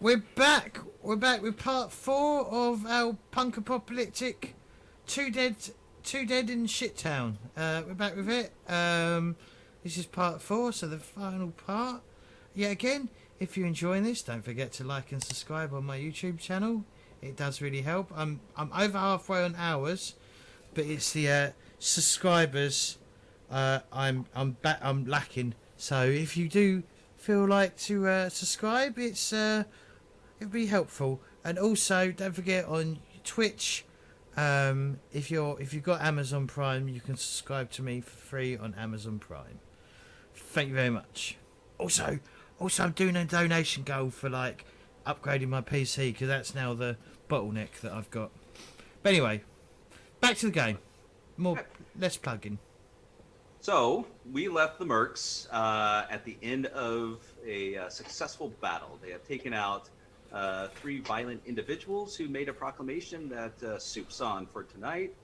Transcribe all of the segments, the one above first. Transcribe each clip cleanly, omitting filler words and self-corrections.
We're back. We're back with part 4 of our PunkApocalyptic Two Dead in Shittown. We're back with it. This is part 4, so the final part. Yeah, again, if you're enjoying this, don't forget to like and subscribe on my YouTube channel. It does really help. I'm over halfway on hours, but it's the subscribers I'm lacking. So if you do feel like to subscribe, it'd be helpful. And also, don't forget on Twitch, if you've got Amazon Prime, you can subscribe to me for free on Amazon Prime. Thank you very much. Also, I'm doing a donation goal for like upgrading my PC because that's now the bottleneck that I've got. But anyway, back to the game. Less plugging. So we left the mercs at the end of a successful battle. They have taken out 3 violent individuals who made a proclamation that soup's on for tonight,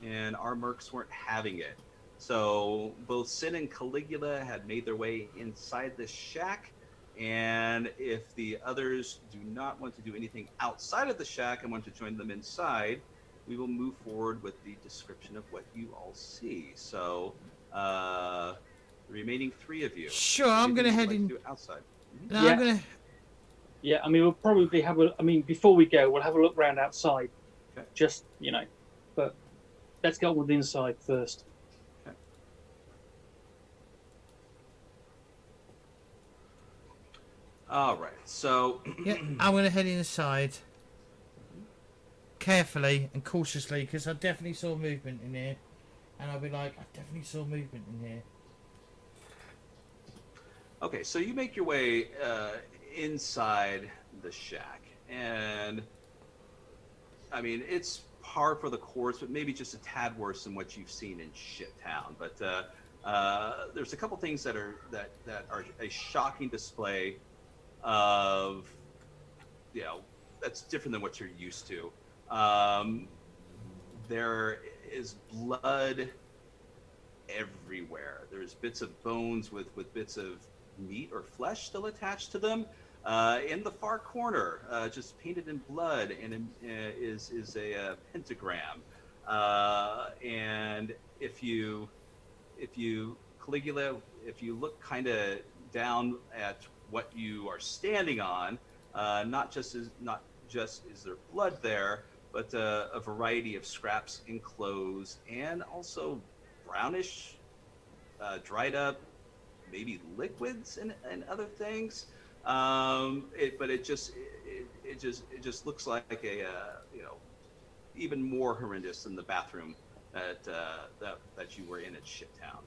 and our mercs weren't having it. So both Sin and Caligula had made their way inside this shack, and if the others do not want to do anything outside of the shack and want to join them inside, we will move forward with the description of what you all see. So the remaining 3 of you. Sure, I'm going to head in outside. No, yeah. I'm going to. Yeah, I mean, we'll probably have a. I mean, before we go, we'll have a look round outside. Okay. Just but let's go with the inside first. Okay. All right. So. Yeah, I'm going to head inside carefully and cautiously because I definitely saw movement in here, and I'll be like, I definitely saw movement in here. Okay, so you make your way inside the shack, and I mean it's par for the course, but maybe just a tad worse than what you've seen in Shittown. But there's a couple things that are a shocking display of, that's different than what you're used to. There is blood everywhere. There's bits of bones with bits of meat or flesh still attached to them. In the far corner, just painted in blood, and is a pentagram. And if you Caligula, if you look kind of down at what you are standing on, not just is there blood there, but a variety of scraps and clothes, and also brownish, dried up, maybe liquids and other things. But it just looks like a even more horrendous than the bathroom that you were in at Shittown.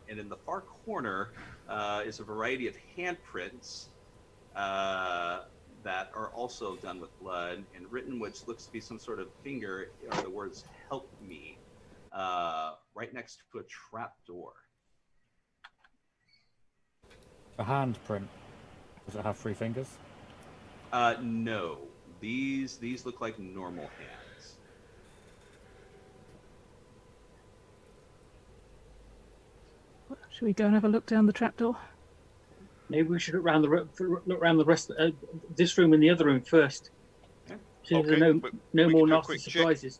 And in the far corner is a variety of handprints that are also done with blood, and written, which looks to be some sort of finger, are the words "Help me," right next to a trap door. A handprint. Does it have 3 fingers? No. These look like normal hands. Should we go and have a look down the trapdoor? Maybe we should look around the rest of this room and the other room first. Okay. See if Okay, there are but no we more can do a nasty quick check. surprises.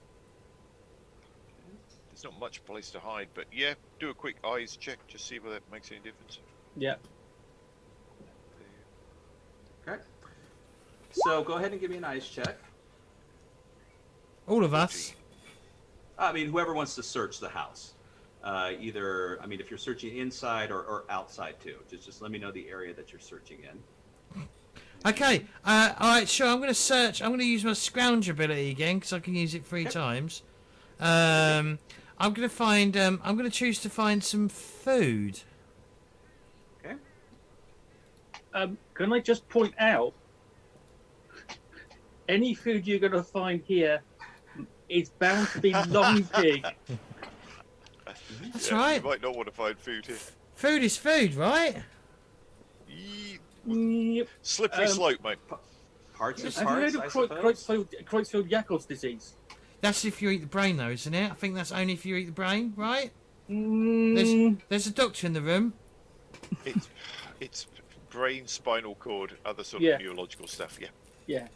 There's not much place to hide, but yeah, do a quick eyes check, just see whether it makes any difference. Yeah. Okay. So go ahead and give me an eyes check. All of us. I mean, whoever wants to search the house. Either, I mean, if you're searching inside or outside too, just let me know the area that you're searching in. Okay. All right. Sure. I'm going to search. I'm going to use my scrounge ability again because I can use it 3 times. I'm going to find. I'm going to choose to find some food. Okay. Can I just point out, any food you're going to find here is bound to be long pig. That's Yeah, right. You might not want to find food here. Food is food, right? Yep. Slippery slope, mate. Parts of Have you parts, heard I of suppose. Creutzfeldt-Jakob's disease? That's if you eat the brain, though, isn't it? I think that's only if you eat the brain, right? Mm, There's a doctor in the room. It's brain, spinal cord, other sort Yeah. of neurological stuff. Yeah. Yeah.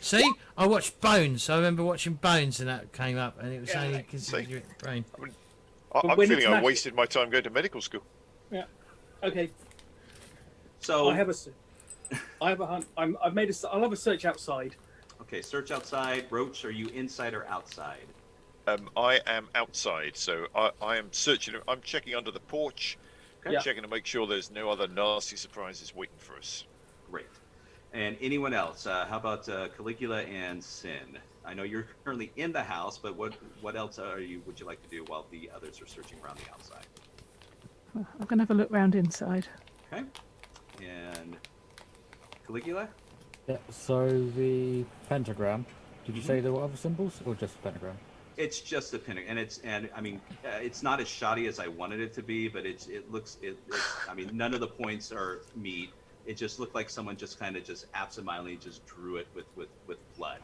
See, I watched Bones. I remember watching Bones, and that came up, and it was Yeah, only see. considered your brain. But I'm when feeling it's I not- wasted my time going to medical school. Yeah. Okay. So I have a. I have a hunt. I've made a. I'll have a search outside. okay, search outside. Roach, are you inside or outside? I am outside, so I am searching. I'm checking under the porch, Okay. Yeah. checking to make sure there's no other nasty surprises waiting for us. Great. And anyone else? How about Caligula and Sin? I know you're currently in the house, but what else would you like to do while the others are searching around the outside? I'm going to have a look round inside. Okay. And Caligula? Yeah, so the pentagram. Did you Mhm. say there were other symbols or just the pentagram? It's just a pentagram, and I mean, it's not as shoddy as I wanted it to be, but it's I mean, none of the points are meat. It just looked like someone just kind of just absentmindedly just drew it with blood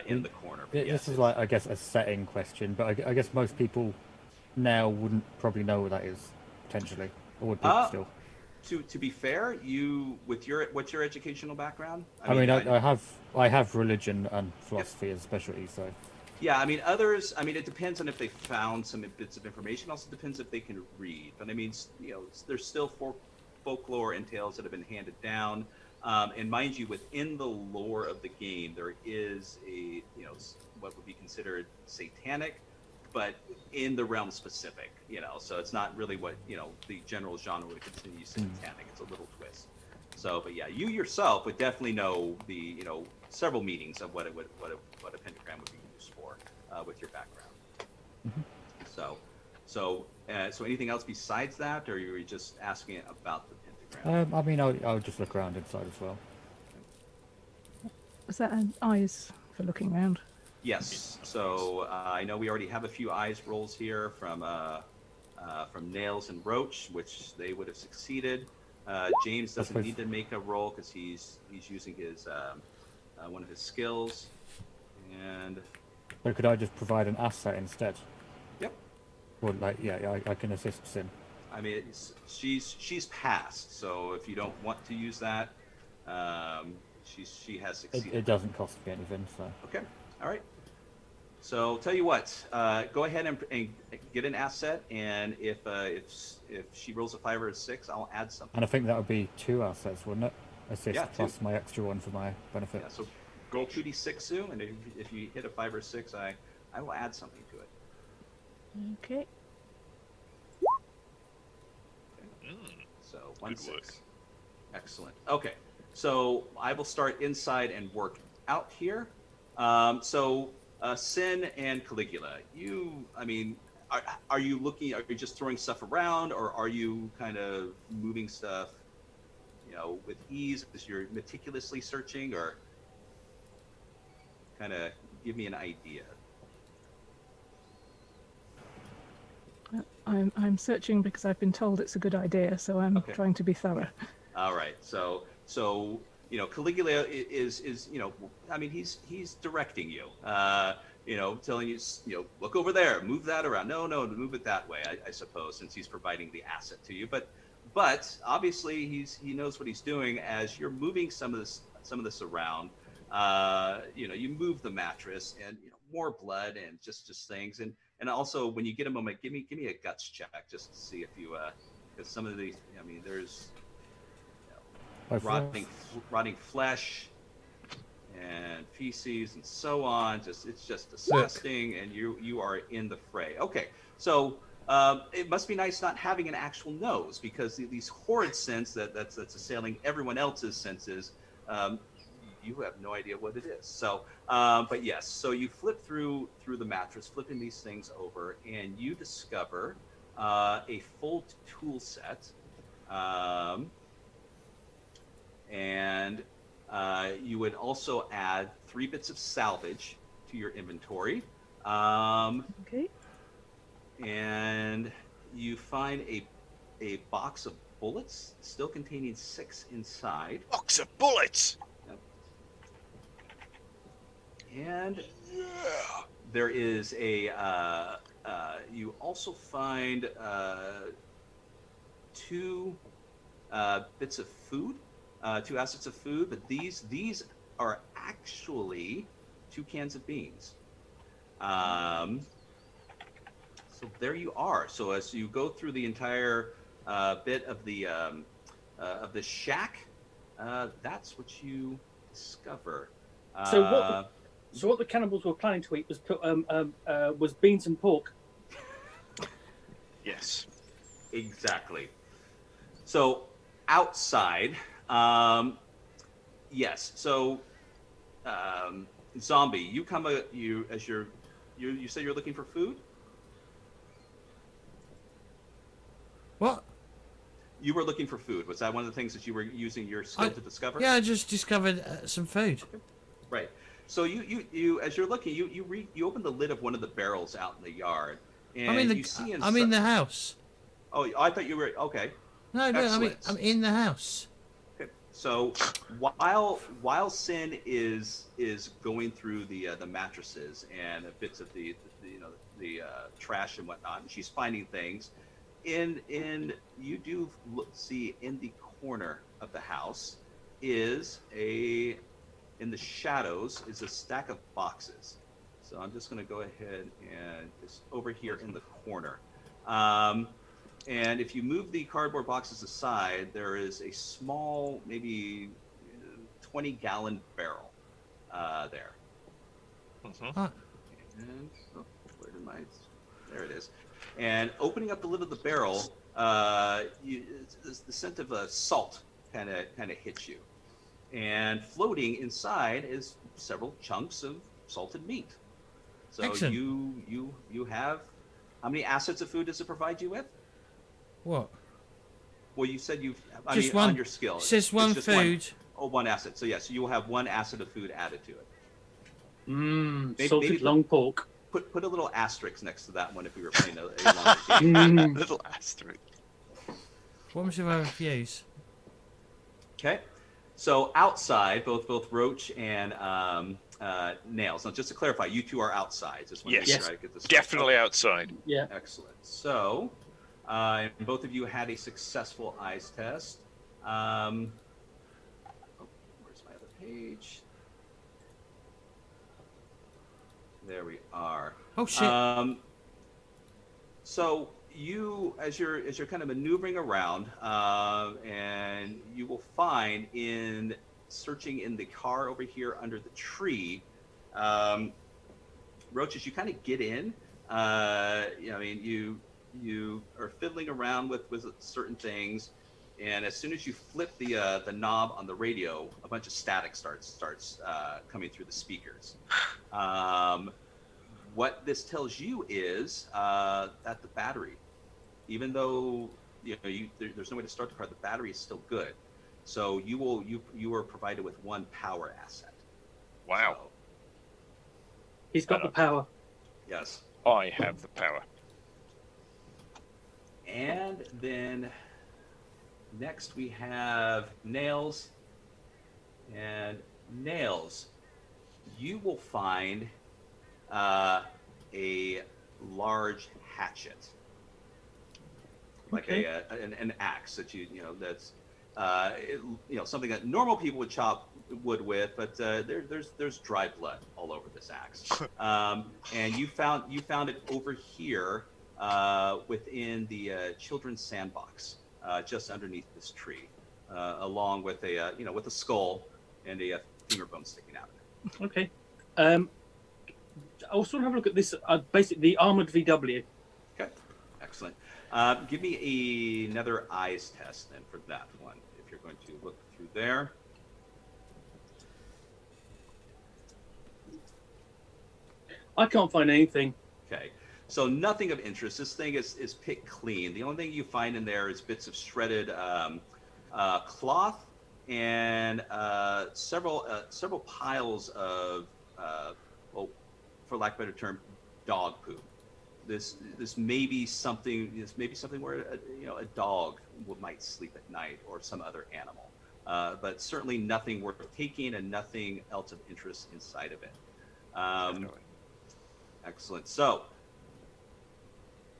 in the corner. But yes, This is like, I guess, a setting question, but I guess most people now wouldn't probably know what that is, potentially, or would people still? to be fair, what's your educational background? I mean, I have religion and philosophy as specialty, so. Yeah, I mean, others. I mean, it depends on if they found some bits of information. Also depends if they can read. But I mean, there's still folklore and tales that have been handed down. And mind you, within the lore of the game, there is what would be considered satanic, but in the realm specific. So it's not really what the general genre would consider satanic. It's a little twist. So, but yeah, you yourself would definitely know the several meanings of what a pentagram would be used for with your background. Mhm. So anything else besides that, or are you just asking about the pentagram? I mean, I'll just look around inside as well. Is that an eyes for looking round? Yes. So I know we already have a few eyes rolls here from Nails and Roach, which they would have succeeded. James doesn't need to make a roll because he's using his one of his skills. And But could I just provide an asset instead? yep. Or like, yeah, I can assist Sin. I mean, she's passed, so if you don't want to use that, she has succeeded. It doesn't cost me anything, so. Okay, all right. So tell you what, go ahead and get an asset, and if she rolls a 5 or a 6, I'll add something. And I think that would be 2 assets, wouldn't it? Assist Yeah, plus my extra one for my benefit. Yeah. So roll 2d6, Sue, and if you hit a 5 or 6, I will add something to it. Okay. So 1 Good work. 6. Excellent. Okay, so I will start inside and work out here. Sin and Caligula, are you looking? Are you just throwing stuff around, or are you kind of moving stuff, with ease because you're meticulously searching, or kind of give me an idea? I'm searching because I've been told it's a good idea, so I'm Okay. trying to be thorough. All right. So Caligula is I mean, he's directing you, telling you, look over there, move that around. No, move it that way, I suppose, since he's providing the asset to you. But obviously he knows what he's doing as you're moving some of this around. You move the mattress and more blood and just things. And also when you get a moment, give me a guts check just to see if you because some of these, I mean, there's rotting flesh and feces and so on. It's just disgusting, and you are in the fray. Okay, so it must be nice not having an actual nose, because these horrid scents that's assailing everyone else's senses. You have no idea what it is. So, but yes, so you flip through the mattress, flipping these things over, and you discover a full tool set. And you would also add 3 bits of salvage to your inventory. Okay. And you find a box of bullets, still containing 6 inside. Box of bullets. And Yeah. there is you also find 2 bits of food, 2 assets of food, but these are actually 2 cans of beans. So there you are. So as you go through the entire bit of the shack, that's what you discover. So what the cannibals were planning to eat was beans and pork. Yes. Exactly. So outside, yes. So zombie, you said you're looking for food. What? You were looking for food. Was that one of the things that you were using your skill to discover? Yeah, I just discovered some food. Right. So you as you're looking, you open the lid of one of the barrels out in the yard, and I'm in the you see I'm in the house. Oh, I thought you were okay. No, Excellent. I'm in the house. Okay. So while Sin is going through the mattresses and bits of the trash and whatnot, and she's finding things. You do see in the corner of the house is in the shadows is a stack of boxes. So I'm just going to go ahead and just over here in the corner. And if you move the cardboard boxes aside, there is a small, maybe 20-gallon barrel there. Mm-hmm. Huh. And where did my? There it is. And opening up the lid of the barrel, the scent of salt kind of hits you. And floating inside is several chunks of salted meat. So Excellent. you have, how many assets of food does it provide you with? What? Well, you said Just one. On your skill. It says one just food. One asset. So yes, you will have 1 asset of food added to it. Salted maybe long pork. Put a little asterisk next to that one if we were playing a longer game. Little asterisk. What was your refuse? Okay. So outside, both Roach and Nails. Now, just to clarify, you 2 are outside. Just want to Yes. make sure I get this Definitely right. outside. Yeah. Excellent. So, both of you had a successful eyes test. Where's my other page? There we are. Oh shit! So you, as you're kind of maneuvering around, and you will find in searching in the car over here under the tree, Roach, as you kind of get in, you are fiddling around with certain things, and as soon as you flip the knob on the radio, a bunch of static starts coming through the speakers. What this tells you is that the battery, even though there's no way to start the car, the battery is still good. So you are provided with 1 power asset. Wow. So, He's got the power. yes. I have the power. And then next we have Nails. And Nails, you will find a large hatchet, like an axe that that's something that normal people would chop wood with, but there's dry blood all over this axe. And you found it over here within the children's sandbox, just underneath this tree, along with with a skull and a femur bone sticking out of it. Okay. I also want to have a look at this, basically the armored VW. Okay, excellent. Give me another eyes test then for that one, if you're going to look through there. I can't find anything. Okay, so nothing of interest. This thing is picked clean. The only thing you find in there is bits of shredded cloth and several piles of, for lack of a better term, dog poop. This may be something. This may be something where a dog might sleep at night, or some other animal. But certainly nothing worth taking, and nothing else of interest inside of it. Excellent. So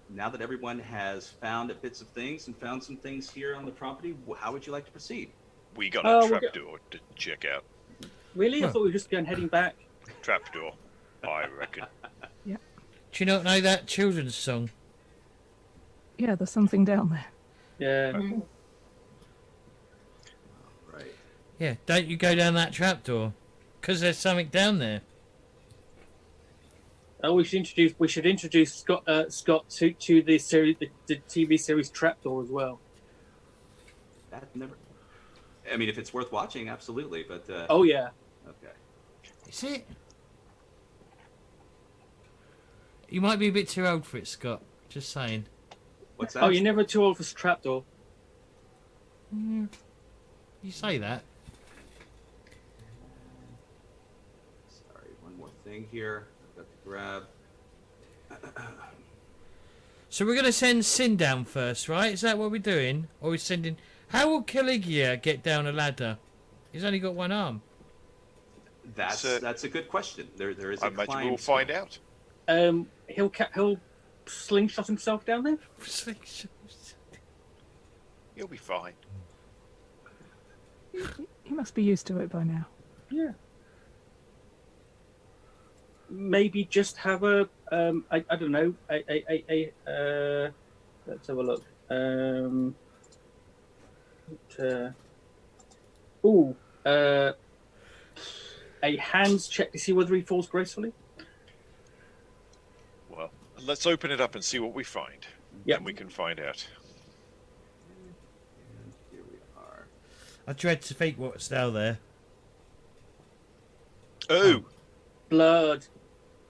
now that everyone has found bits of things and found some things here on the property, how would you like to proceed? We got Oh, a we'll trapdoor to check out. Really? I Huh. thought we were just going heading back. Trapdoor, I reckon. Do you not know that children's song? Yeah, there's something down there. Yeah. Right. Yeah, don't you go down that trapdoor, because there's something down there. Oh, we should introduce Scott to the series, the TV series Trapdoor as well. That never. I mean, if it's worth watching, absolutely. But Oh yeah. okay. Is it? You might be a bit too old for it, Scott. Just saying. What's that? Oh, you're never too old for Trapdoor. You say that. Sorry, one more thing here. I've got to grab. So we're going to send Sin down first, right? Is that what we're doing? Or are we sending... How will Caligula get down a ladder? He's only got one arm. That's a good question. There is I a imagine climb we'll skill. find out. He'll slingshot himself down there. You'll be fine. He must be used to it by now. Yeah. Maybe just have a I don't know let's have a look. A hands check to see whether he falls gracefully. Well, let's open it up and see what we find. Yep. Then we can find out. And here we are. I dread to think what's down there. Oh, Blood.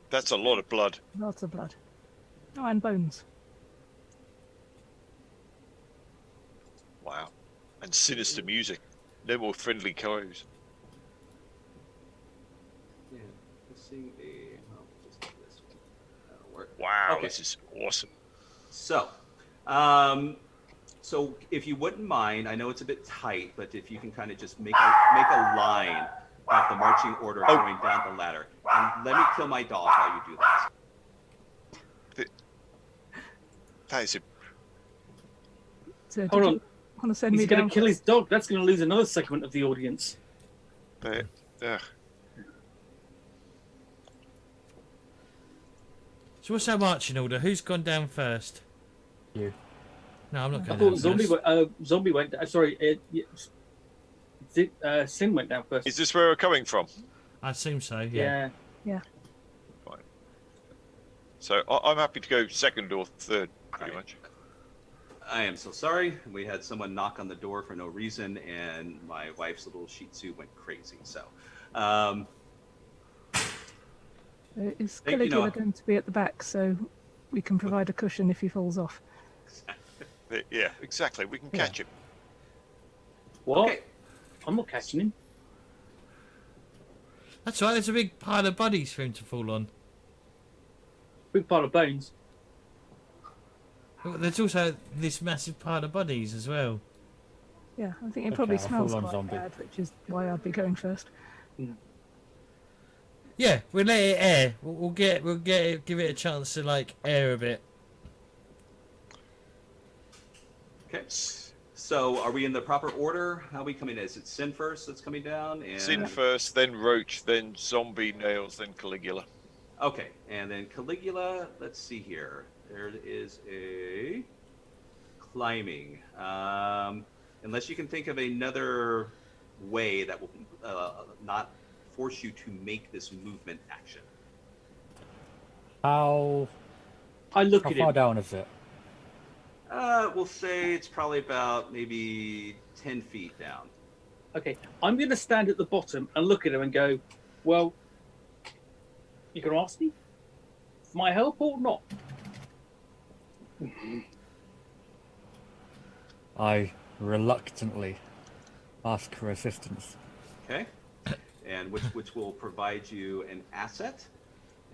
that's a lot of blood. Lots of blood. Oh, and bones. Wow. And sinister music. No more friendly crows. Yeah, missing a. Oh, just do this one. That'll work. Wow, Okay. this is awesome. So, so if you wouldn't mind, I know it's a bit tight, but if you can kind of just make a line of the marching order going down the ladder, and let me kill my dog while you do that. That is a... So Hold on. Want to send He's me going down? to kill his dog. That's going to lose another segment of the audience. Ugh. So what's our marching order? Who's gone down first? You. No, I'm not I going thought down zombie first. zombie went. Sorry, Sin went down first. Is this where we're coming from? I assume so, yeah. Yeah. Fine. So I'm happy to go second or third, pretty Right. much. I am so sorry. We had someone knock on the door for no reason, and my wife's little Shih Tzu went crazy. So, Is Thank you, Caligula Noah. going to be at the back so we can provide a cushion if he falls off? Yeah, exactly. We can Yeah. catch him. What? okay. I'm not catching him. That's right, there's a big pile of bodies for him to fall on. Big pile of bones. There's also this massive pile of bodies as well. Yeah, I think it Okay, probably I'll smells fall on quite zombie. bad, which is why I'd be going first. Yeah, we'll let it air. We'll give it a chance to like air a bit. Okay. So, are we in the proper order? How are we coming in? Is it Sin first that's coming down? And Sin first, then Roach, then Zombie, Nails, then Caligula. Okay, and then Caligula. Let's see here. There is a climbing. Unless you can think of another way that will not force you to make this movement action. How I look how at far him. down is it? We'll say it's probably about maybe 10 feet down. Okay, I'm going to stand at the bottom and look at him and go, well, you can ask me for my help or not? I reluctantly ask for assistance. Okay, and which will provide you an asset.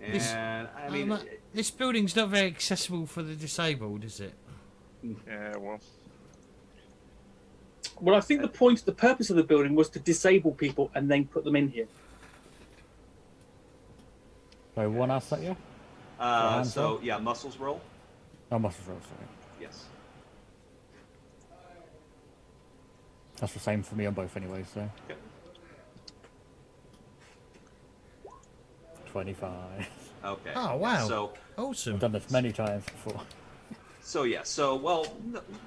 And This- I mean, This building's not very accessible for the disabled, is it? Yeah, well, Well, I think the purpose of the building was to disable people and then put them in here. So one asset, yeah? hands so up? yeah, muscles roll. Oh, muscle rolls, sorry. Yes. That's the same for me on both anyway, so. Okay. 25. Okay. Oh, wow. So Awesome. I've done this many times before. yeah. So well.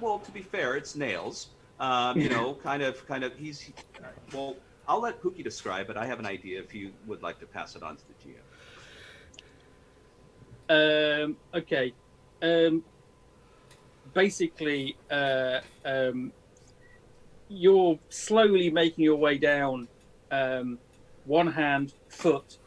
To be fair, it's nails. Kind of. He's. Well, I'll let Pookie describe it. I have an idea if you would like to pass it on to the GM. Okay. Basically, you're slowly making your way down. One hand, foot,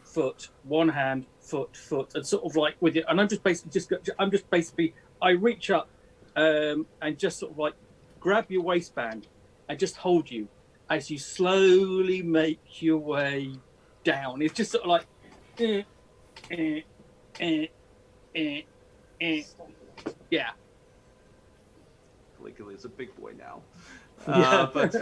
one hand, foot, and sort of like with it. And I'm just basically, I reach up and just sort of like grab your waistband and just hold you as you slowly make your way down. It's just sort of like, yeah. Caligula is a big boy now. Yeah. But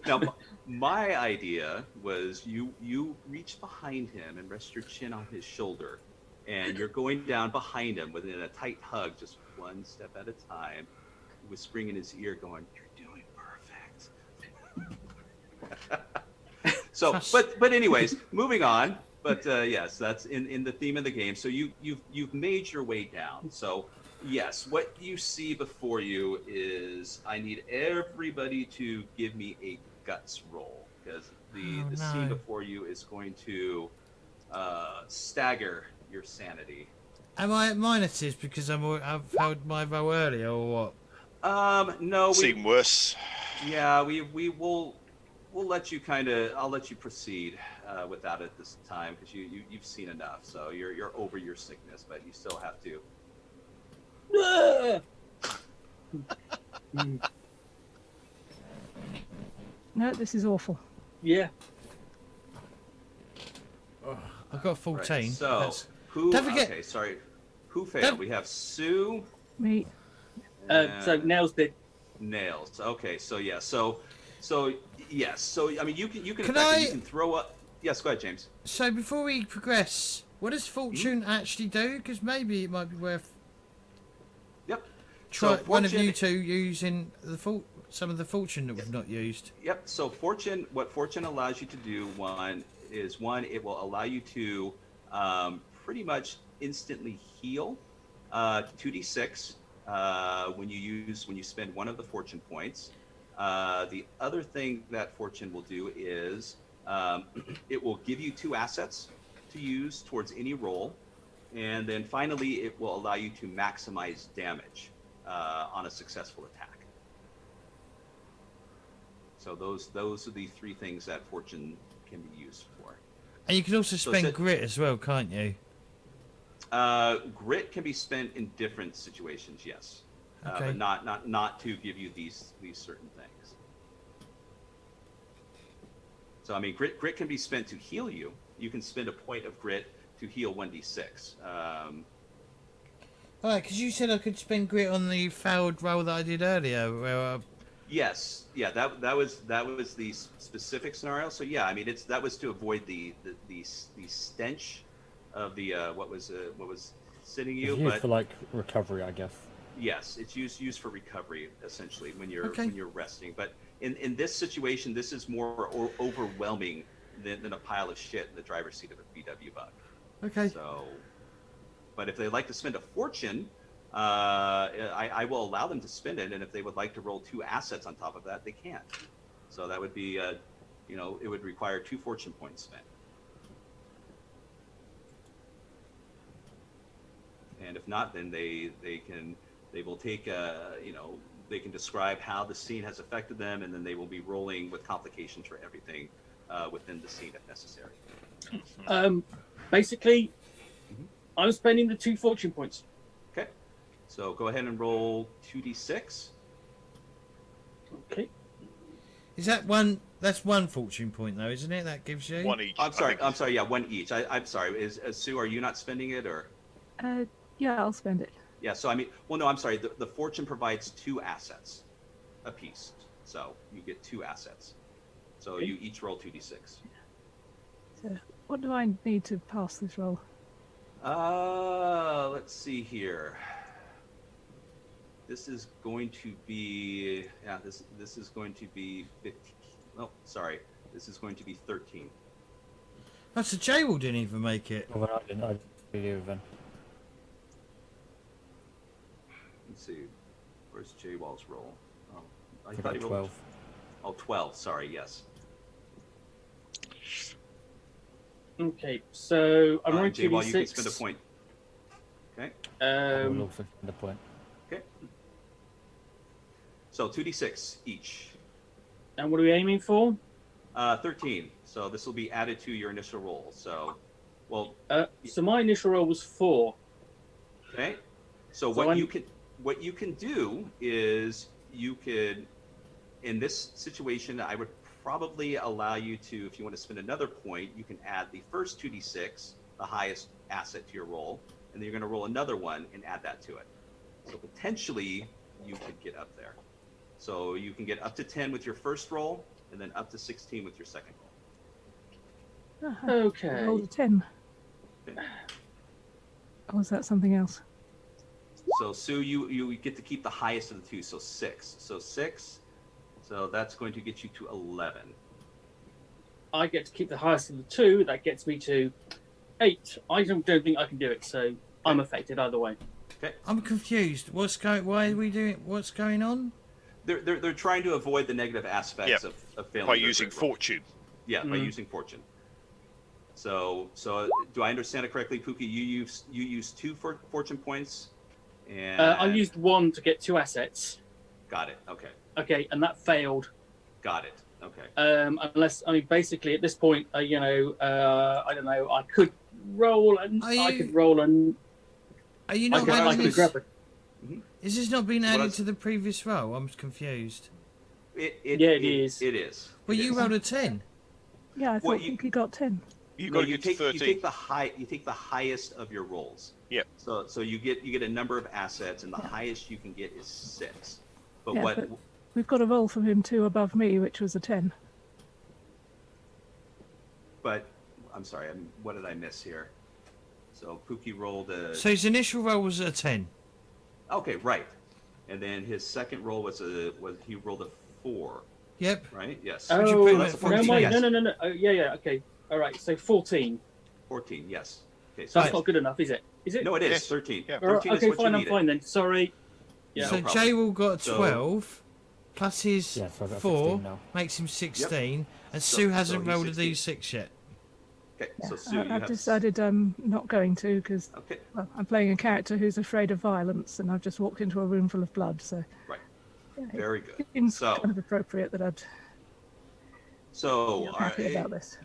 now, my idea was you reach behind him and rest your chin on his shoulder, and you're going down behind him within a tight hug, just one step at a time, whispering in his ear, going, "You're doing perfect." So, but anyways, moving on. But yes, that's in the theme of the game. So you've made your way down. So yes, what you see before you is I need everybody to give me a guts roll, because the scene before you is going to stagger your sanity. Am I at minuses because I've held my row earlier, or what? No. Seem worse. Yeah, we'll let you I'll let you proceed without it this time, because you've seen enough. So you're over your sickness, but you still have to. No, this is awful. Yeah. I've got 14. Right, so That's- who? Don't forget- Okay, sorry. Who failed? We have Sue. Me. So Nails did. Nails. Okay, so yeah, so yes, so I mean you can Can in fact, I- you can throw up. Yes, go ahead, James. So before we progress, what does fortune actually do? Because maybe it might be worth Yep. try So one of fortune- you two using some of the fortune that we've not used. Yep. So what fortune allows you to do it will allow you to pretty much instantly heal 2d6 when you spend one of the fortune points. The other thing that fortune will do is it will give you 2 assets to use towards any roll, and then finally it will allow you to maximize damage on a successful attack. So those are the 3 things that fortune can be used for. And you can also So spend grit as well, can't you? Grit can be spent in different situations, yes, Okay. but not to give you these certain things. So I mean, grit can be spent to heal you. You can spend a point of grit to heal 1d6. Alright, because you said I could spend grit on the failed roll that I did earlier, where Yes, yeah, that was the specific scenario. So yeah, I mean that was to avoid the stench of the what was sitting you, It's used but for like recovery, I guess. yes, it's used for recovery essentially when you're resting. But in this situation, this is more overwhelming than a pile of shit in the driver's seat of a VW bug. okay. So, but if they like to spend a fortune, I will allow them to spend it, and if they would like to roll 2 assets on top of that, they can. So that would be, it would require 2 fortune points spent. And if not, then they will take, they can describe how the scene has affected them, and then they will be rolling with complications for everything within the scene if necessary. Basically, I'm spending the 2 fortune points. Okay, so go ahead and roll 2d6. Okay. Is that one? That's 1 fortune point, though, isn't it? That gives you. 1 each. I'm sorry. I think Yeah, 1 each. I'm sorry. Is Sue? Are you not spending it, or? Yeah, I'll spend it. Yeah. So I mean, well, no. I'm sorry. The fortune provides 2 assets, a piece. So you get 2 assets. So Okay. you each roll 2d6. So, what do I need to pass this roll? Let's see here. this is going to be this is going to be 15. Oh, sorry. This is going to be 13. Oh, so J-Wall didn't even make it. Well, I didn't even. Let's see. Where's J-Wall's roll? Oh, I I thought got he rolled 12. Oh, 12. Sorry, yes. Okay, so I'm rolling J-Wall, 2d6. you can spend a point. Okay. I will also spend the point. Okay. So 2d6 each. And what are we aiming for? 13. So this will be added to your initial roll. So, well. So my initial roll was 4. Okay. So what you can do is you could, in this situation, I would probably allow you to, if you want to spend another point, you can add the first 2d6, the highest asset to your roll, and then you're going to roll another one and add that to it. So potentially you could get up there. So you can get up to 10 with your first roll, and then up to 16 with your second roll. Okay. I rolled a 10. Okay. Or was that something else? So Sue, you get to keep the highest of the two, so 6. So 6, so that's going to get you to 11. I get to keep the highest of the 2. That gets me to 8. I don't think I can do it, so I'm affected either way. Okay. I'm confused. Why are we doing? What's going on? They're trying to avoid the negative aspects of failing By their using crit roll. fortune. Yeah, by using fortune. So do I understand it correctly, Pookie? You use 2 fortune points, and I used 1 to get 2 assets. Got it. Okay. Okay, and that failed. Got it. Okay. Unless, I mean, basically at this point, I don't know. I could roll and Are I you- could roll and Are you I not could, I adding could this? grab it. Is this not being Well, added that's- to the previous roll? I'm confused. Yeah, it is. It is. Well, It you is. rolled a 10. Yeah, I Well, thought he got 10. You've No, got to you get take to 13. you take the highest of your rolls. Yep. So you get a number of assets, and the highest you can get is 6. But Yeah, what? but we've got a roll from him 2 above me, which was a 10. But I'm sorry. What did I miss here? So Pookie rolled a. So his initial roll was a 10. Okay, right. And then his second roll was he rolled a 4, Yep. right? Yes. Would you Oh, put him that's at a 14? no, Yes. no. Oh, yeah, okay. All right, so 14. 14. Yes. Okay. So That's Right. not good enough, is it? Is it? no, it is Yes. 13. Yeah. 13 Okay, is what fine, you I'm needed. fine then. Sorry. Yeah. No So problem. J-Wall got So- 12, plus his Yeah, so I got 4 16 now. makes him 16, and So- Sue so hasn't he's rolled a 16. D6 yet. Okay. Yeah, So Sue, you I've have. decided I'm not going to because Okay. well, I'm playing a character who's afraid of violence, and I've just walked into a room full of blood. So Right. yeah, it Very good. seems So- kind of appropriate that I'd So. be happy about this.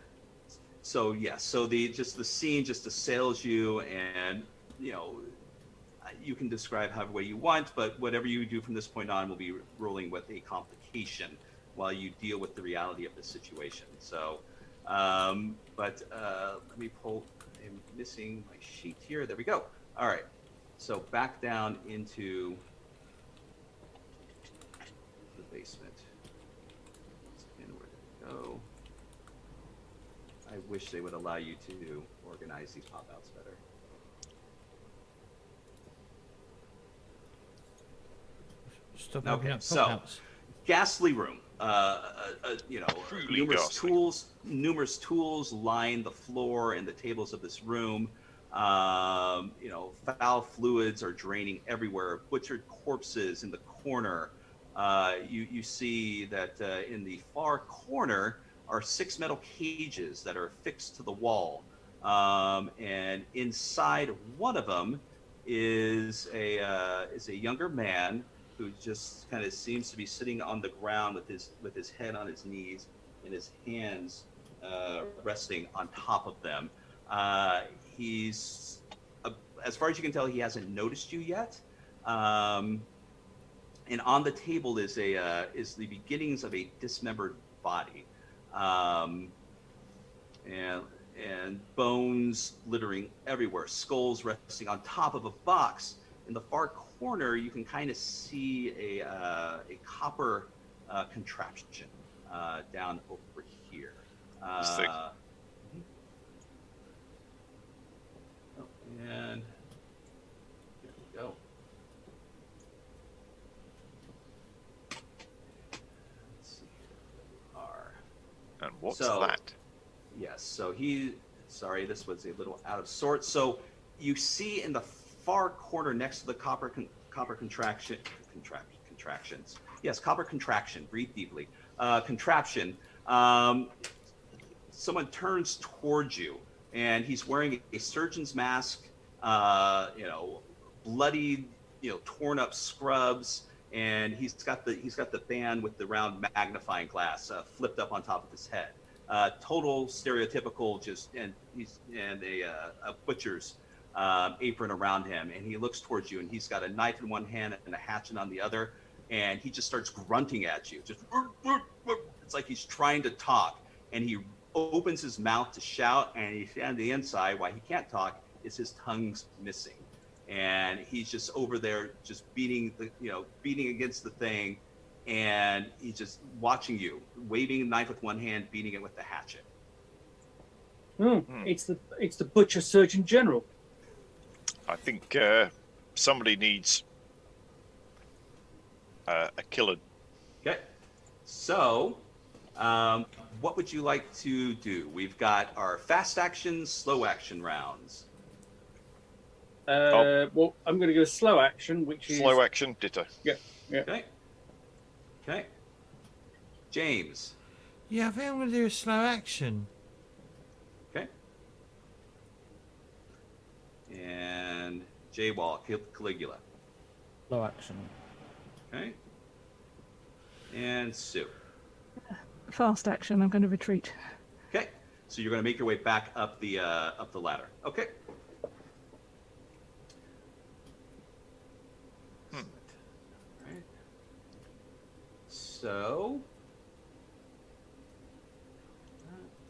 So yes, so the scene just assails you, and you can describe however way you want, but whatever you do from this point on will be rolling with a complication while you deal with the reality of the situation. So, let me pull. I'm missing my sheet here. There we go. All right. So back down into the basement. And where did it go? I wish they would allow you to organize these pop-outs better. Stop Okay, opening up so- pop-outs. Ghastly room. Truly numerous ghastly. tools line the floor and the tables of this room. Foul fluids are draining everywhere. Butchered corpses in the corner. You see that in the far corner are 6 metal cages that are affixed to the wall, and inside one of them is a younger man who just kind of seems to be sitting on the ground with his head on his knees and his hands resting on top of them. He's as far as you can tell, he hasn't noticed you yet. And on the table is the beginnings of a dismembered body, and bones littering everywhere, skulls resting on top of a box. In the far corner, you can kind of see a copper contraption down over here. Sick. And there we go. What's So- that? Yes, so sorry, this was a little out of sorts. So you see in the far corner next to the copper contractions. Yes, copper contraction, breathe deeply. Contraption. Someone turns towards you and he's wearing a surgeon's mask, bloodied, torn up scrubs, and he's got the band with the round magnifying glass flipped up on top of his head. Total stereotypical, and a butcher's apron around him, and he looks towards you, and he's got a knife in one hand and a hatchet on the other, and he just starts grunting at you. It's like he's trying to talk, and he opens his mouth to shout, and on the inside, why he can't talk, is his tongue's missing, and he's just over there, just beating against the thing. And he's just watching you, waving a knife with one hand, beating it with the hatchet. It's the butcher surgeon general. I think somebody needs a killer. Okay. So, what would you like to do? We've got our fast action, slow action rounds. Well, I'm going to go slow action, which is Slow action, ditto. Yeah. Okay. James. Yeah, I think I'm going to do a slow action. Okay. And J-Wall, Caligula. Low action. Okay. And Sue. Fast action. I'm going to retreat. Okay. So you're going to make your way back up the ladder. Okay. Right. So.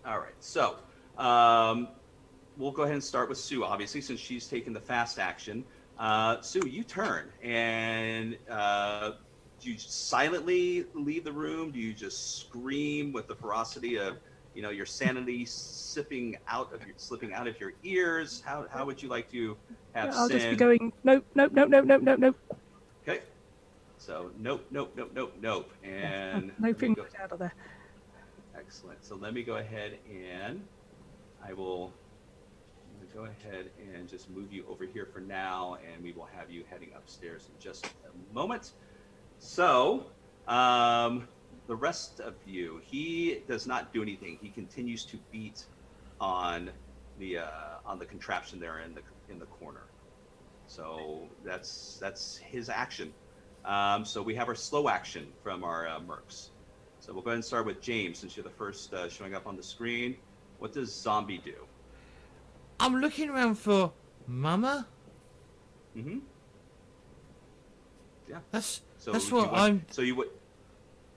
All right. So, we'll go ahead and start with Sue, obviously, since she's taking the fast action. Sue, you turn, and do you silently leave the room? Do you just scream with the ferocity of, your sanity slipping out of your ears? How would you like to have I'll Sin? just be going, nope, nope, nope, nope, nope, nope, nope. Okay. So nope, and No let me finger out of there. Excellent. So let me go ahead and I'm gonna go ahead and just move you over here for now, and we will have you heading upstairs in just a moment. So, the rest of you, he does not do anything. He continues to beat on the contraption there in the corner. So that's his action. So we have our slow action from our mercs. So we'll go ahead and start with James, since you're the first showing up on the screen. What does Zombie do? I'm looking around for Mama. Mm-hmm. Yeah. That's So that's if you what want- I'm. So you would.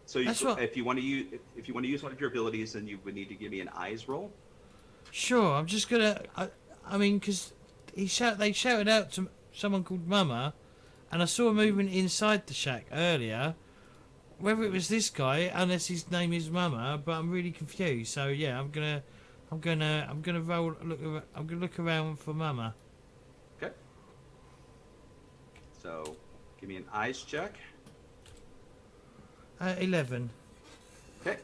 So you, That's what- if you want to use one of your abilities, then you would need to give me an eyes roll. Sure, I'm just gonna. I mean, because they shouted out to someone called Mama, and I saw a movement inside the shack earlier. Whether it was this guy, unless his name is Mama, but I'm really confused. So yeah, I'm gonna roll. I'm gonna look around for Mama. Okay. So give me an eyes check. 11. Okay.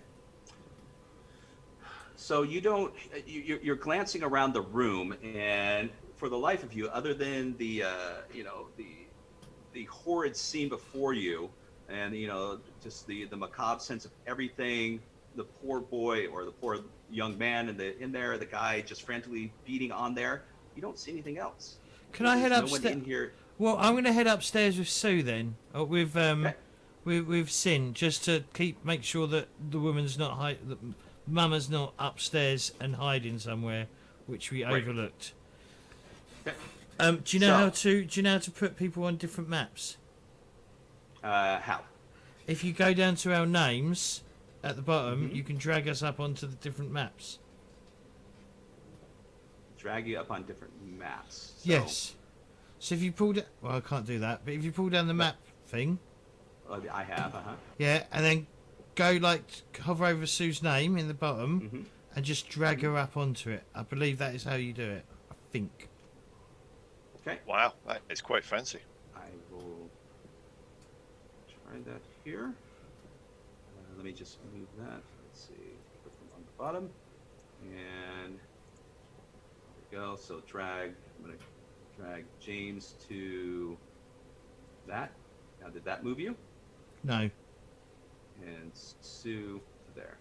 So you're glancing around the room, and for the life of you, other than the horrid scene before you, and just the macabre sense of everything, the poor boy or the poor young man in there, the guy just frantically beating on there, you don't see anything else. Can I head There's no upstairs? one in here. Well, I'm gonna head upstairs with Sue then, or with Okay. with Sin, just to make sure that the woman's not that Mama's not upstairs and hiding somewhere, which we Right. overlooked. Okay. Do you know how to put people on different maps? How? If you go down to our names at the bottom, Mhm. you can drag us up onto the different maps. Drag you up on different maps. So, Yes. So if you pull down, well, I can't do that, but if you pull down the map thing, I have. yeah, and then go hover over Sue's name in the bottom, Mm-hmm. and just drag her up onto it. I believe that is how you do it. I think. Okay. Wow, that is quite fancy. I will try that here. Let me just move that. Let's see. Put them on the bottom. And there we go. So I'm going to drag James to that. Now, did that move you? No. And Sue to there.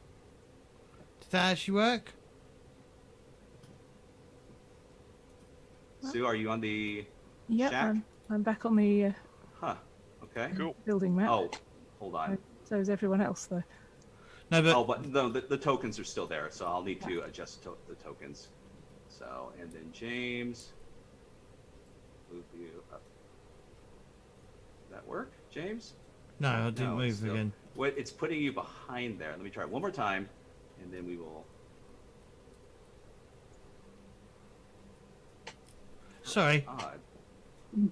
Did that actually work? Sue, are you on the Yep, shack? I'm back on the Huh. Okay. Cool. building map. Oh, hold on. So is everyone else, though. No, but Oh, but no, the tokens are still there, so I'll need to adjust the tokens. So, and then James, move you up. Did that work, James? no, I didn't No, move it's still- again. What? It's putting you behind there. Let me try it one more time, and then we will. Sorry. Odd. Right.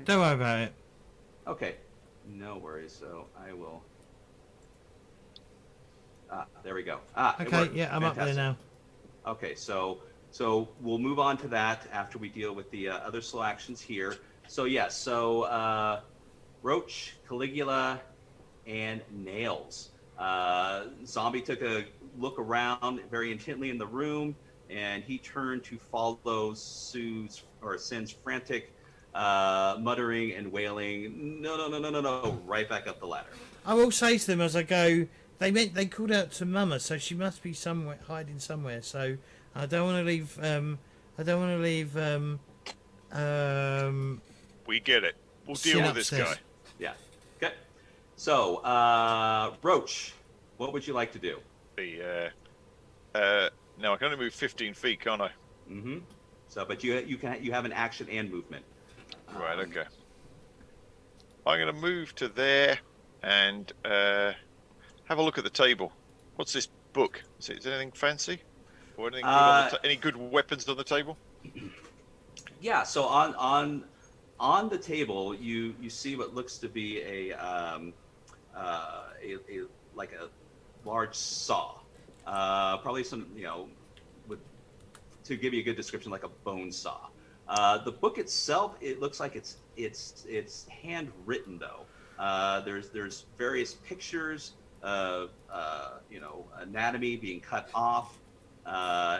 Don't worry about it. Okay, no worries. So I will. There we go. It Okay, worked. yeah, I'm up there Fantastic. now. Okay, so we'll move on to that after we deal with the other slow actions here. So yes, so Roach, Caligula, and Nails. Zombie took a look around very intently in the room, and he turned to follow Sin's frantic muttering and wailing, no, right back up the ladder. I will say to them as I go, they called out to Mama, so she must be somewhere hiding somewhere. So I don't want to leave. We get it. We'll deal Sit with this upstairs. guy. Yeah. Okay. So Roach, what would you like to do? Now I can only move 15 feet, can't I? Mm-hmm. So, but you have an action and movement. Right. Okay. I'm going to move to there and have a look at the table. What's this book? Is it anything fancy? Or anything good on any good weapons on the table? Yeah. So on the table, you see what looks to be a like a large saw. Probably some, to give you a good description, like a bone saw. The book itself, it looks like it's handwritten though. There's various pictures of anatomy being cut off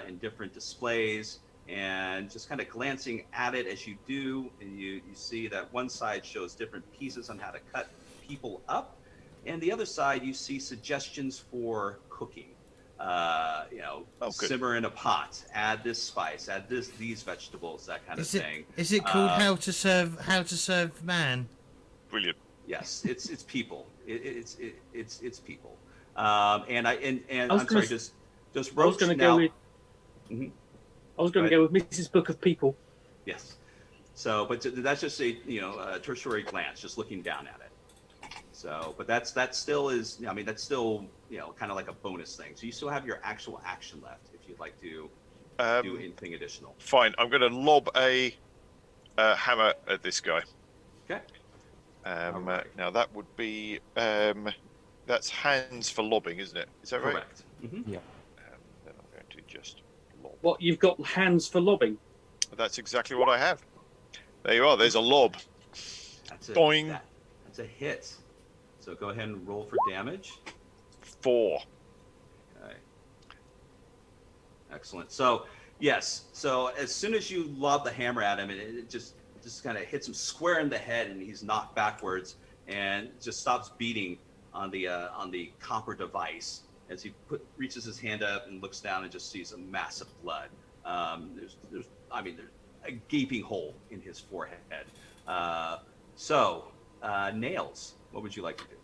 in different displays, and just kind of glancing at it as you do, and you see that one side shows different pieces on how to cut people up, and the other side you see suggestions for cooking. Simmer in a pot, add this spice, add these vegetables, that kind of thing. Is it called How to Serve Man? Brilliant. Yes, it's people. It's people. And I'm sorry, just I was going to go with. Mhm. I was going to go with Mrs. Book of People. Yes. So, but that's just a tertiary glance, just looking down at it. So, but that still is. That's still kind of like a bonus thing. So you still have your actual action left if you'd like to do anything additional. Fine. I'm going to lob a hammer at this guy. Okay. Right. Now that would be that's hands for lobbing, isn't it? Is that right? Correct. Mm-hmm. Yeah. Then I'm going to just lob. What, you've got hands for lobbing? That's exactly what I have. There you are. There's a lob. Boing. That's a hit. So go ahead and roll for damage. 4. Okay. Excellent. So yes. So as soon as you lob the hammer at him, it just kind of hits him square in the head, and he's knocked backwards, and just stops beating on the copper device as he reaches his hand up and looks down and just sees a mass of blood. There's a gaping hole in his forehead. Nails, what would you like to do?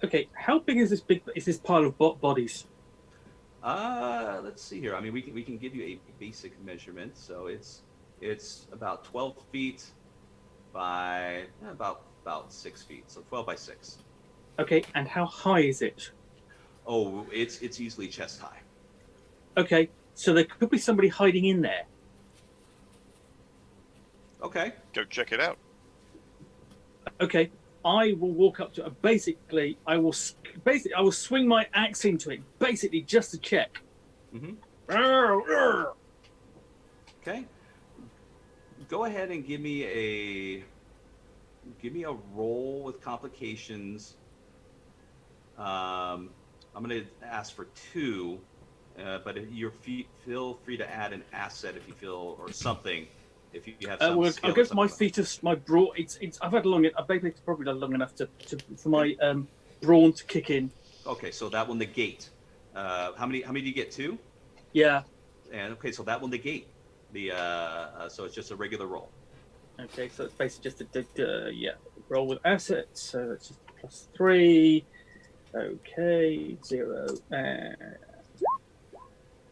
Okay, how big is this pile of bodies? Let's see here. We can give you a basic measurement. So it's about 12 feet by about 6 feet. So 12 by 6. Okay, and how high is it? Oh, it's easily chest high. Okay, so there could be somebody hiding in there. Okay. Go check it out. Okay, I will walk up to it. Basically, I will swing my axe into it, basically just to check. Mm-hmm. Arr. Okay. Go ahead and give me a roll with complications I'm going to ask for 2, but if you're feel free to add an asset if you feel, or something, if you have some Well, skill I or guess my something. feat of my brawn. It's. I've had long. I've basically probably done long enough for my brawn to kick in. Okay, so that will negate. How many do you get? 2? Yeah. And okay, so that will negate the. So it's just a regular roll. Okay, so it's basically just a roll with assets. So it's just +3. Okay, 0 and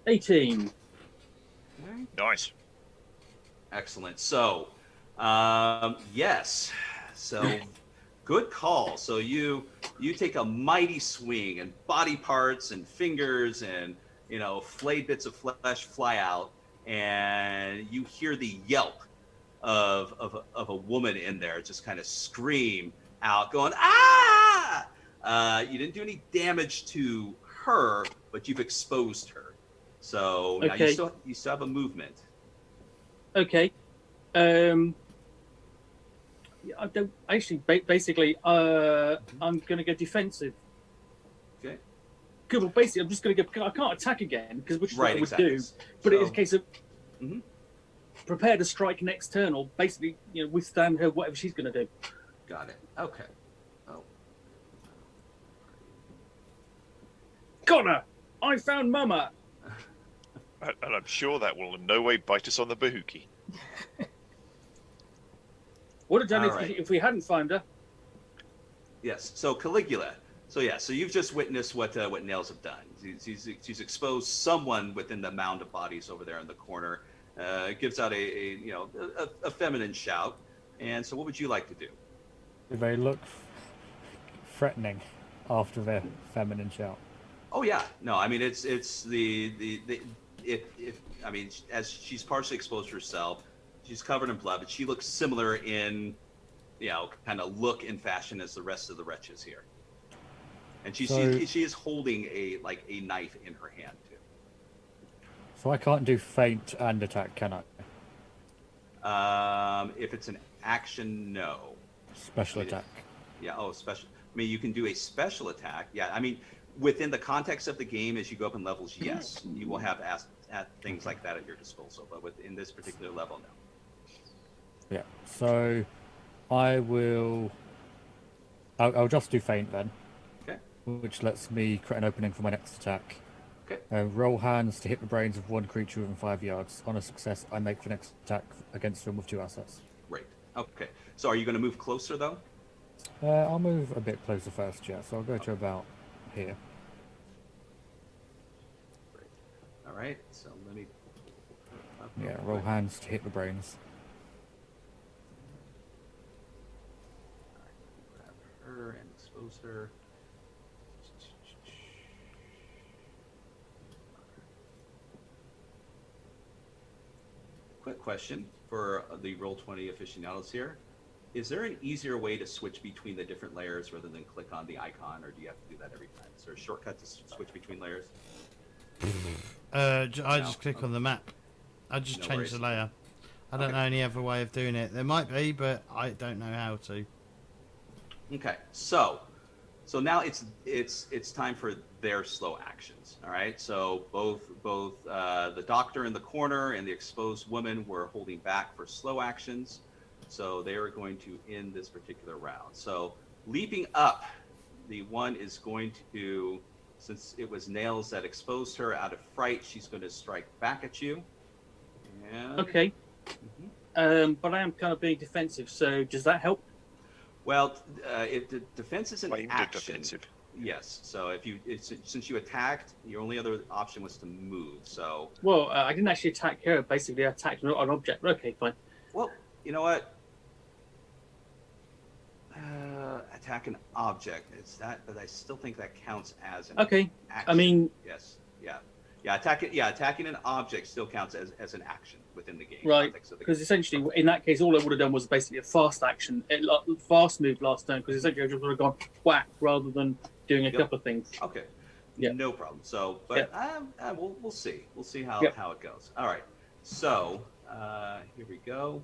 18. Nice. Excellent. So, yes. So, good call. So you take a mighty swing, and body parts and fingers and flayed bits of flesh fly out, and you hear the yelp of a woman in there just kind of scream out, going ah! You didn't do any damage to her, but you've exposed her. So now Okay. you still have a movement. Okay. I don't actually. Basically, I'm going to go defensive. Okay. Good. Well, basically, I'm just going to go. I can't attack again because which is what I would Exactly. do. But So, it's a case of Mhm. prepare to strike an external. Basically, withstand her whatever she's going to do. got it. Okay. Oh. Got her! I found Mama. And I'm sure that will in no way bite us on the bahookie. Would have done All it right. if we hadn't found her. Yes. So Caligula. So yeah. So you've just witnessed what Nails have done. She's exposed someone within the mound of bodies over there in the corner. Gives out a feminine shout. And so, what would you like to do? Do they look threatening after their feminine shout? Oh yeah. No. I mean, it's I mean, as she's partially exposed herself, she's covered in blood, but she looks similar in, kind of look and fashion as the rest of the wretches here. And she is holding a knife in her hand too. So I can't do feint and attack, can I? If it's an action, no. Special attack. Yeah. Oh, special. I mean, you can do a special attack. Yeah. I mean, within the context of the game, as you go up in levels, yes, you will have things like that at your disposal. But within this particular level, no. Yeah. So I'll just do feint then. Okay. Which lets me create an opening for my next attack. Okay. Roll hands to hit the brains of one creature within 5 yards. On a success, I make the next attack against them with 2 assets. Great. Okay. So are you going to move closer though? I'll move a bit closer first, yeah. So I'll go to about here. Great. All right. So let me. Yeah, roll hands to hit the brains. Grab her and expose her. Quick question for the Roll20 aficionados here. Is there an easier way to switch between the different layers rather than click on the icon, or do you have to do that every time? Is there a shortcut to switch between layers? I just click on the map. I just No change worries. the layer. I don't know any other way of doing it. There might be, but I don't know how to. Okay, so now it's time for their slow actions. All right, so both the doctor in the corner and the exposed woman were holding back for slow actions, so they are going to end this particular round. So leaping up, the one is going to, since it was Nails that exposed her out of fright, she's going to strike back at you. And, Okay. But I am kind of being defensive, so does that help? Well, if the defense is an Aimed at action, defensive. yes. So since you attacked, your only other option was to move. So, Well, I didn't actually attack her. Basically, I attacked an object. Okay, fine. well, you know what? Attack an object. It's that, but I still think that counts as an Okay. action. I mean, yes, yeah. Attacking an object still counts as an action within the game. right, context of the because game. essentially, in that case, all I would have done was basically a fast action, fast move last turn, because essentially I just would have gone whack rather than doing a Yep. couple of things. Okay. Yeah. No problem. So, but we'll see. We'll see how it goes. All right. So here we go.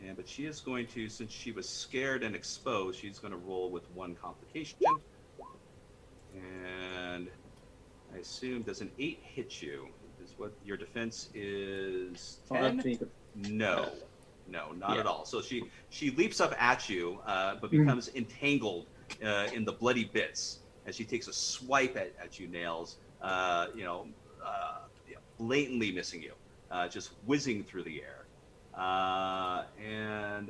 And but she is going to, since she was scared and exposed, she's going to roll with 1 complication. And I assume, does an 8 hit you? Is what your defense is 10? No, not at all. So she leaps up at you, but becomes entangled in the bloody bits as she takes a swipe at you, Nails. Blatantly missing you, just whizzing through the air. And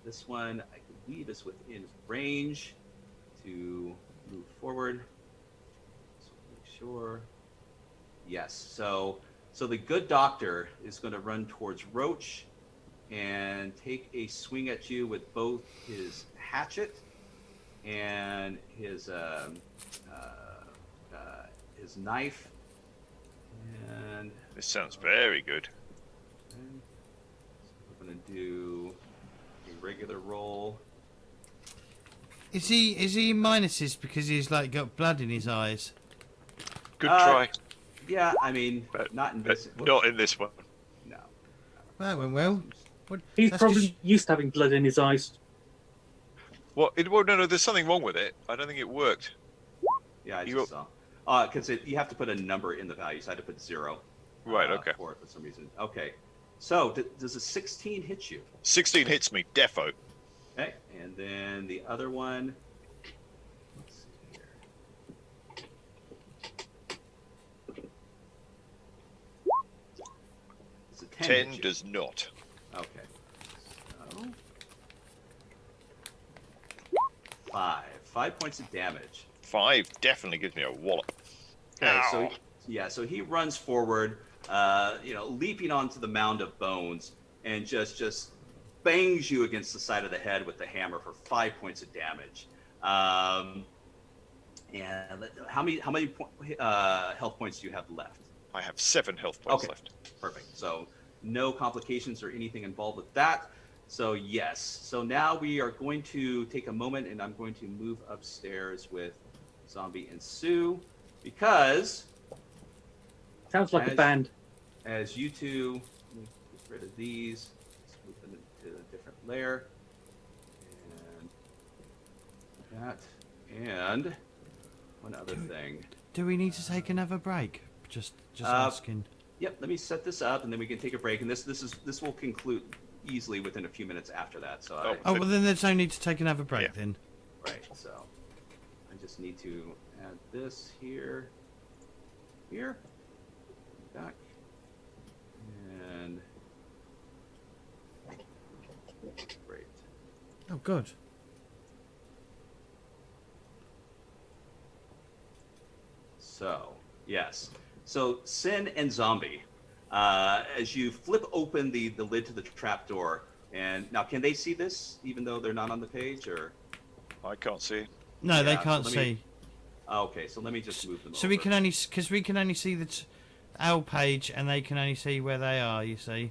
this one, I believe, is within range to move forward. So make sure. Yes. So the good doctor is going to run towards Roach and take a swing at you with both his hatchet and his knife. And This sounds very good. so we're going to do a regular roll. Is he minuses because he's like got blood in his eyes? Good try. Yeah, I mean, But- not in this. Not in this one. No. That went well. He's That's probably just- used to having blood in his eyes. Well, no, there's something wrong with it. I don't think it worked. Yeah, I You just saw. Because you have to put a number in the value, so I had to put 0. Right, okay. For some reason. Okay. So, does a 16 hit you? 16 hits me, defo. Okay. And then the other one. Let's see here. It's a 10. 10 hit you. does not. Okay. So 5. 5 points of damage. 5 definitely gives me a wallop. Okay, Ow. so he runs forward, leaping onto the mound of bones, and just bangs you against the side of the head with the hammer for 5 points of damage. And how many health points do you have left? I have 7 health points Okay. left. Perfect. So no complications or anything involved with that. So yes. So now we are going to take a moment, and I'm going to move upstairs with Zombie and Sue, because Sounds like a band. as you two get rid of these, let's move them into a different layer, and that, and one other thing. Do we need to take another break? Just Uh, asking. Yep, let me set this up, and then we can take a break. And this will conclude easily within a few minutes after that. So Oh well, then there's no need to take another break Yeah. then. right. So I just need to add this here, back, and great. Oh good. So yes. So Sin and Zombie, as you flip open the lid to the trapdoor, and now can they see this even though they're not on the page, or? I can't see. No, they Yeah, so can't let see. me- Okay, so let me just move them So over. we can only because we can only see the our page, and they can only see where they are. You see.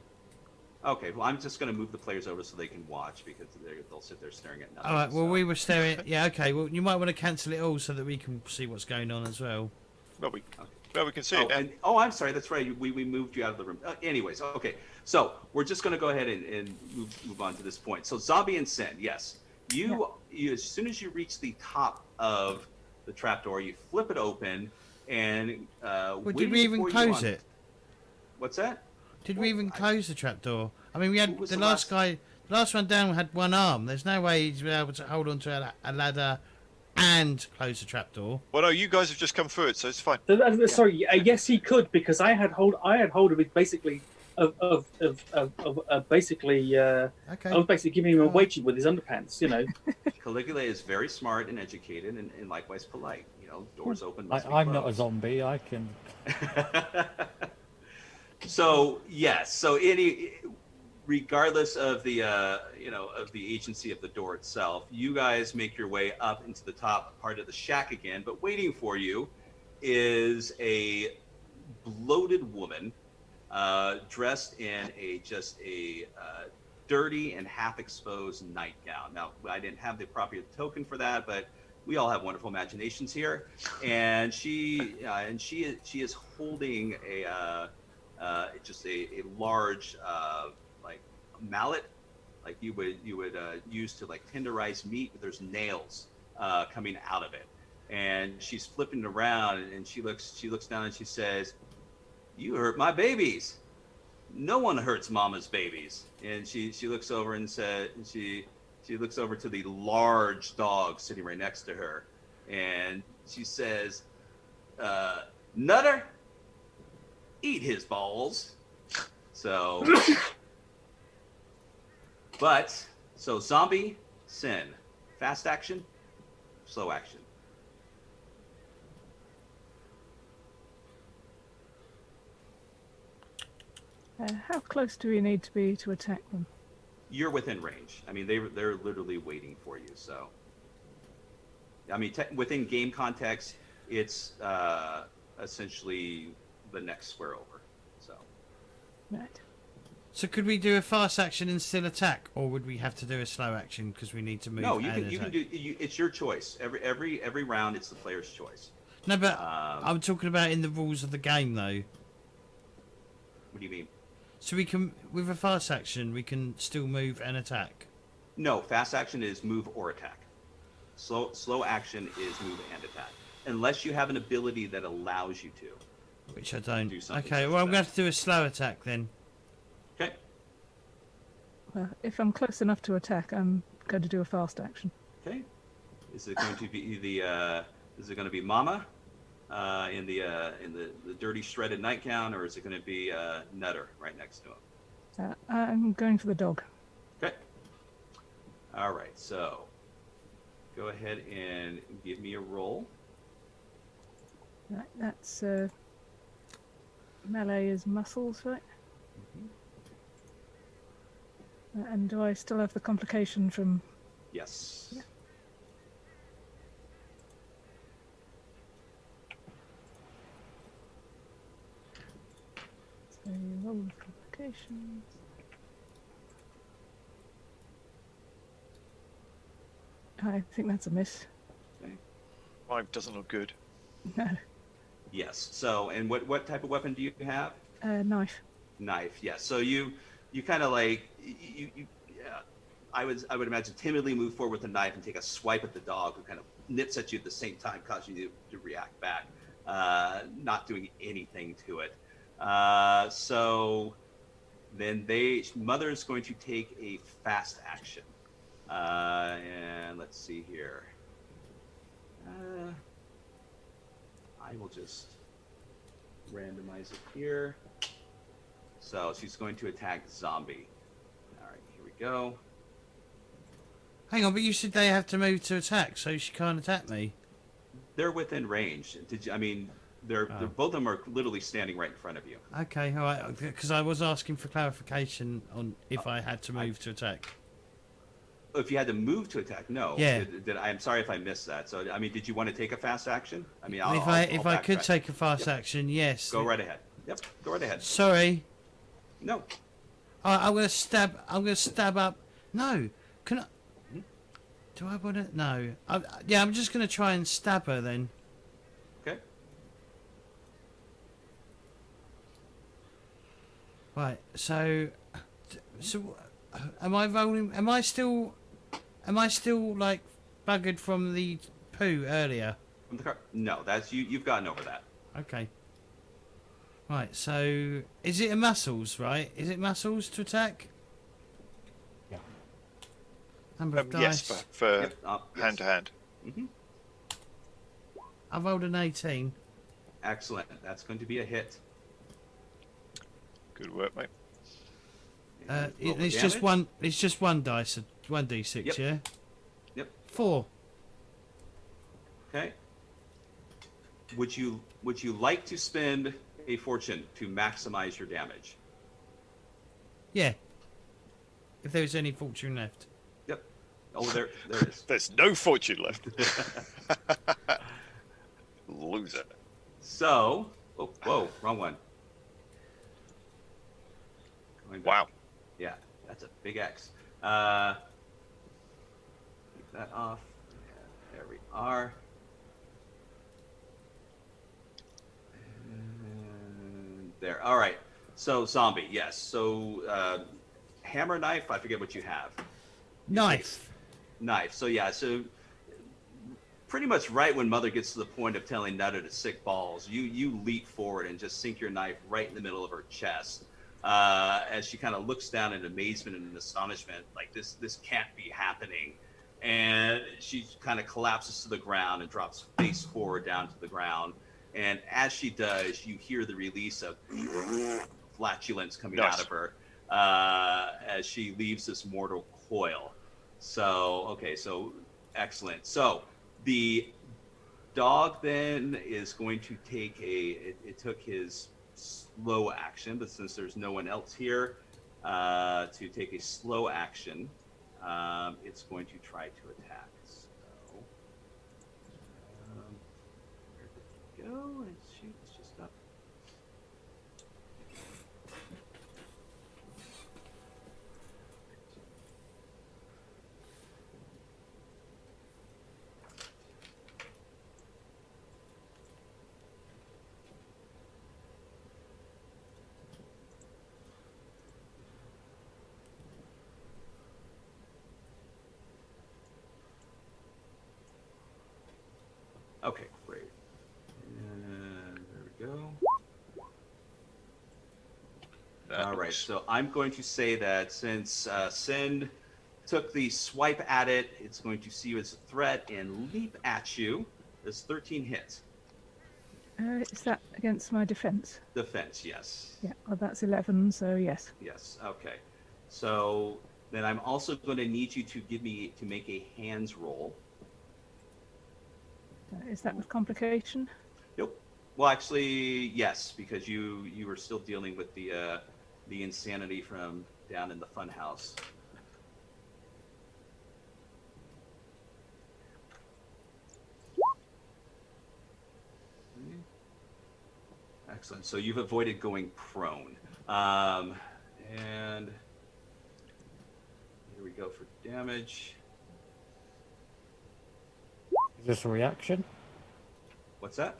Okay, well, I'm just going to move the players over so they can watch, because they'll sit there staring at nothing. All right. Well, so. we were staring. Yeah. Okay. Well, you might want to cancel it all so that we can see what's going on as well. Well, we can see Oh, it now. and, I'm sorry. That's right. We moved you out of the room. Anyways, okay. So we're just going to go ahead and move on to this point. So Zombie and Sin, yes. You as soon as you reach the top of the trapdoor, you flip it open, and Well, did waiting we even for you close on- it? What's that? Did we even close the trapdoor? I mean, we had Who was the the last last- guy. The last one down had one arm. There's no way he'd be able to hold onto a ladder and close the trapdoor. Well, no, you guys have just come through it, so it's fine. Sorry, yes, he could, because I had hold of it basically basically. Okay. I was basically giving him a waiting with his underpants, you know. Caligula is very smart and educated, and likewise polite. Doors open. Must be I'm not a closed. zombie. I can. So yes, so regardless of the of the agency of the door itself, you guys make your way up into the top part of the shack again. But waiting for you is a bloated woman, dressed in a dirty and half-exposed nightgown. Now, I didn't have the appropriate token for that, but we all have wonderful imaginations here. And she is holding a large mallet, like you would use to like tenderize meat, but there's nails coming out of it. And she's flipping it around, and she looks down and she says, "You hurt my babies. No one hurts mama's babies." And she looks over and she looks over to the large dog sitting right next to her, and she says, "Nutter, eat his balls." So, so zombie, sin, fast action, slow action. How close do we need to be to attack them? You're within range. I mean, they're literally waiting for you. So, I mean, within game context, it's essentially the next square over. So, Right. So could we do a fast action and still attack, or would we have to do a slow action because we need to move? no, you and can attack? do. It's your choice. Every round, it's the player's choice. No, but I'm talking about in the rules of the game, though. What do you mean? So we can, with a fast action, we can still move and attack. No, fast action is move or attack. Slow action is move and attack, unless you have an ability that allows you to. Which I don't. Do something Okay, such well, as I'm going to that. have to do a slow attack then. Okay. Well, if I'm close enough to attack, I'm going to do a fast action. Okay. Is it going to be is it going to be Mama, in the dirty shredded nightgown, or is it going to be Nutter right next to him? I'm going for the dog. Okay. All right. So, go ahead and give me a roll. Right, that's melee is muscles, right? And do I still have the complication from? Yes. Yeah. So roll with complications. I think that's a miss. 5 doesn't look good. No, Yes. So, and what type of weapon do you have? knife. Knife. Yes. So you kind of like you I would imagine timidly move forward with the knife and take a swipe at the dog, who kind of nips at you at the same time, causing you to react back, not doing anything to it. So then mother's going to take a fast action, and let's see here. I will just randomize it here. So she's going to attack zombie. All right, here we go. Hang on, but you said they have to move to attack, so she can't attack me. They're within range. I mean, they're both of them are literally standing right in front of you. Okay, all right, because I was asking for clarification on if I had to move to attack. If you had to move to attack, no. Yeah. I'm sorry if I missed that. So, I mean, did you want to take a fast action? I mean, If I could backtrack. take a fast action, yes. Go right ahead. Yep, go right ahead. Sorry. No. I'm gonna stab. I'm gonna stab up. No, can I? Do I want to? No. Yeah, I'm just gonna try and stab her then. Okay. Right. So, am I rolling? Am I still like buggered from the poo earlier? From the car? No, that's you. You've gotten over that. Okay. Right. So, is it a muscles? Right? Is it muscles to attack? Yeah. Number of Yes, dice. for Yep, yes. hand to hand. Mm-hmm. I rolled an 18. Excellent. That's going to be a hit. Good work, mate. And roll the It's just damage. one. It's just one dice. 1d6. Yep. Yeah. Yep. 4. Okay. Would you like to spend a fortune to maximize your damage? Yeah. If there's any fortune left. Yep. Oh, there is. There's no fortune left. Loser. So, oh, whoa, wrong one. Going back. Wow. Yeah, that's a big X. Take that off. Yeah, there we are. And there. All right. So zombie, yes. So hammer, knife. I forget what you have. Knife. Knife. So yeah. So pretty much right when Mother gets to the point of telling Nutter to sick balls, you leap forward and just sink your knife right in the middle of her chest. As she kind of looks down in amazement and astonishment, like this can't be happening. And she kind of collapses to the ground and drops face forward down to the ground. And as she does, you hear the release of flatulence coming out of her as she leaves this mortal coil. So, okay, so excellent. So the dog then is going to take it took his slow action, but since there's no one else here to take a slow action, it's going to try to attack. So, where did it go? And shoot, it's just up. Okay, great. And there we go. All right, so I'm going to say that since Send took the swipe at it, it's going to see you as a threat and leap at you. There's 13 hits. Is that against my defense? Defense, yes. Yeah, well, that's 11, so yes. Yes, okay. So then I'm also going to need you to make a hands roll. Is that with complication? Nope. Well, actually, yes, because you were still dealing with the insanity from down in the fun house. Excellent. So you've avoided going prone. And here we go for damage. Is this a reaction? What's that?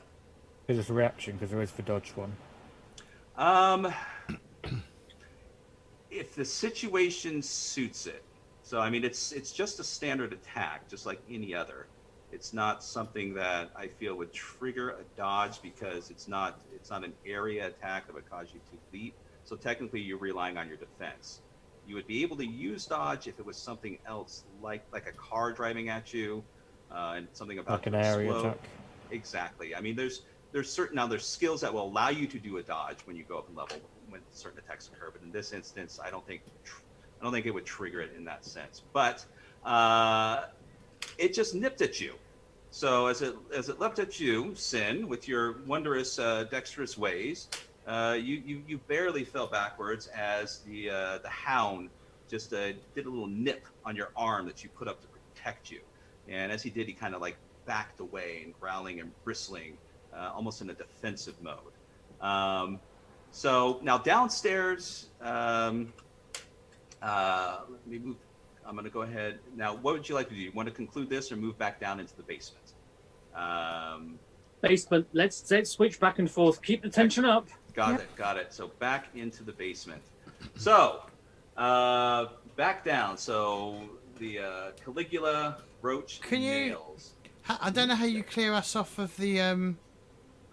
Is this a reaction? Because there is the dodge one. If the situation suits it. So I mean, it's just a standard attack, just like any other. It's not something that I feel would trigger a dodge because it's not an area attack that would cause you to leap. So technically, you're relying on your defense. You would be able to use dodge if it was something else, like a car driving at you, and something about Like an area attack. Exactly. I mean, there's skills that will allow you to do a dodge when you go up in level when certain attacks occur. But in this instance, I don't think it would trigger it in that sense. But it just nipped at you. So as it leapt at you, Sin, with your wondrous dexterous ways, you barely fell backwards as the hound just did a little nip on your arm that you put up to protect you. And as he did, he kind of like backed away and growling and bristling, almost in a defensive mode. So now downstairs, let me move. I'm going to go ahead. Now, what would you like to do? You want to conclude this or move back down into the basement? Basement. Let's switch back and forth. Keep the tension up. Got it. So back into the basement. So back down. So the Caligula, Roach, Nails. I don't know how you clear us off of the I'm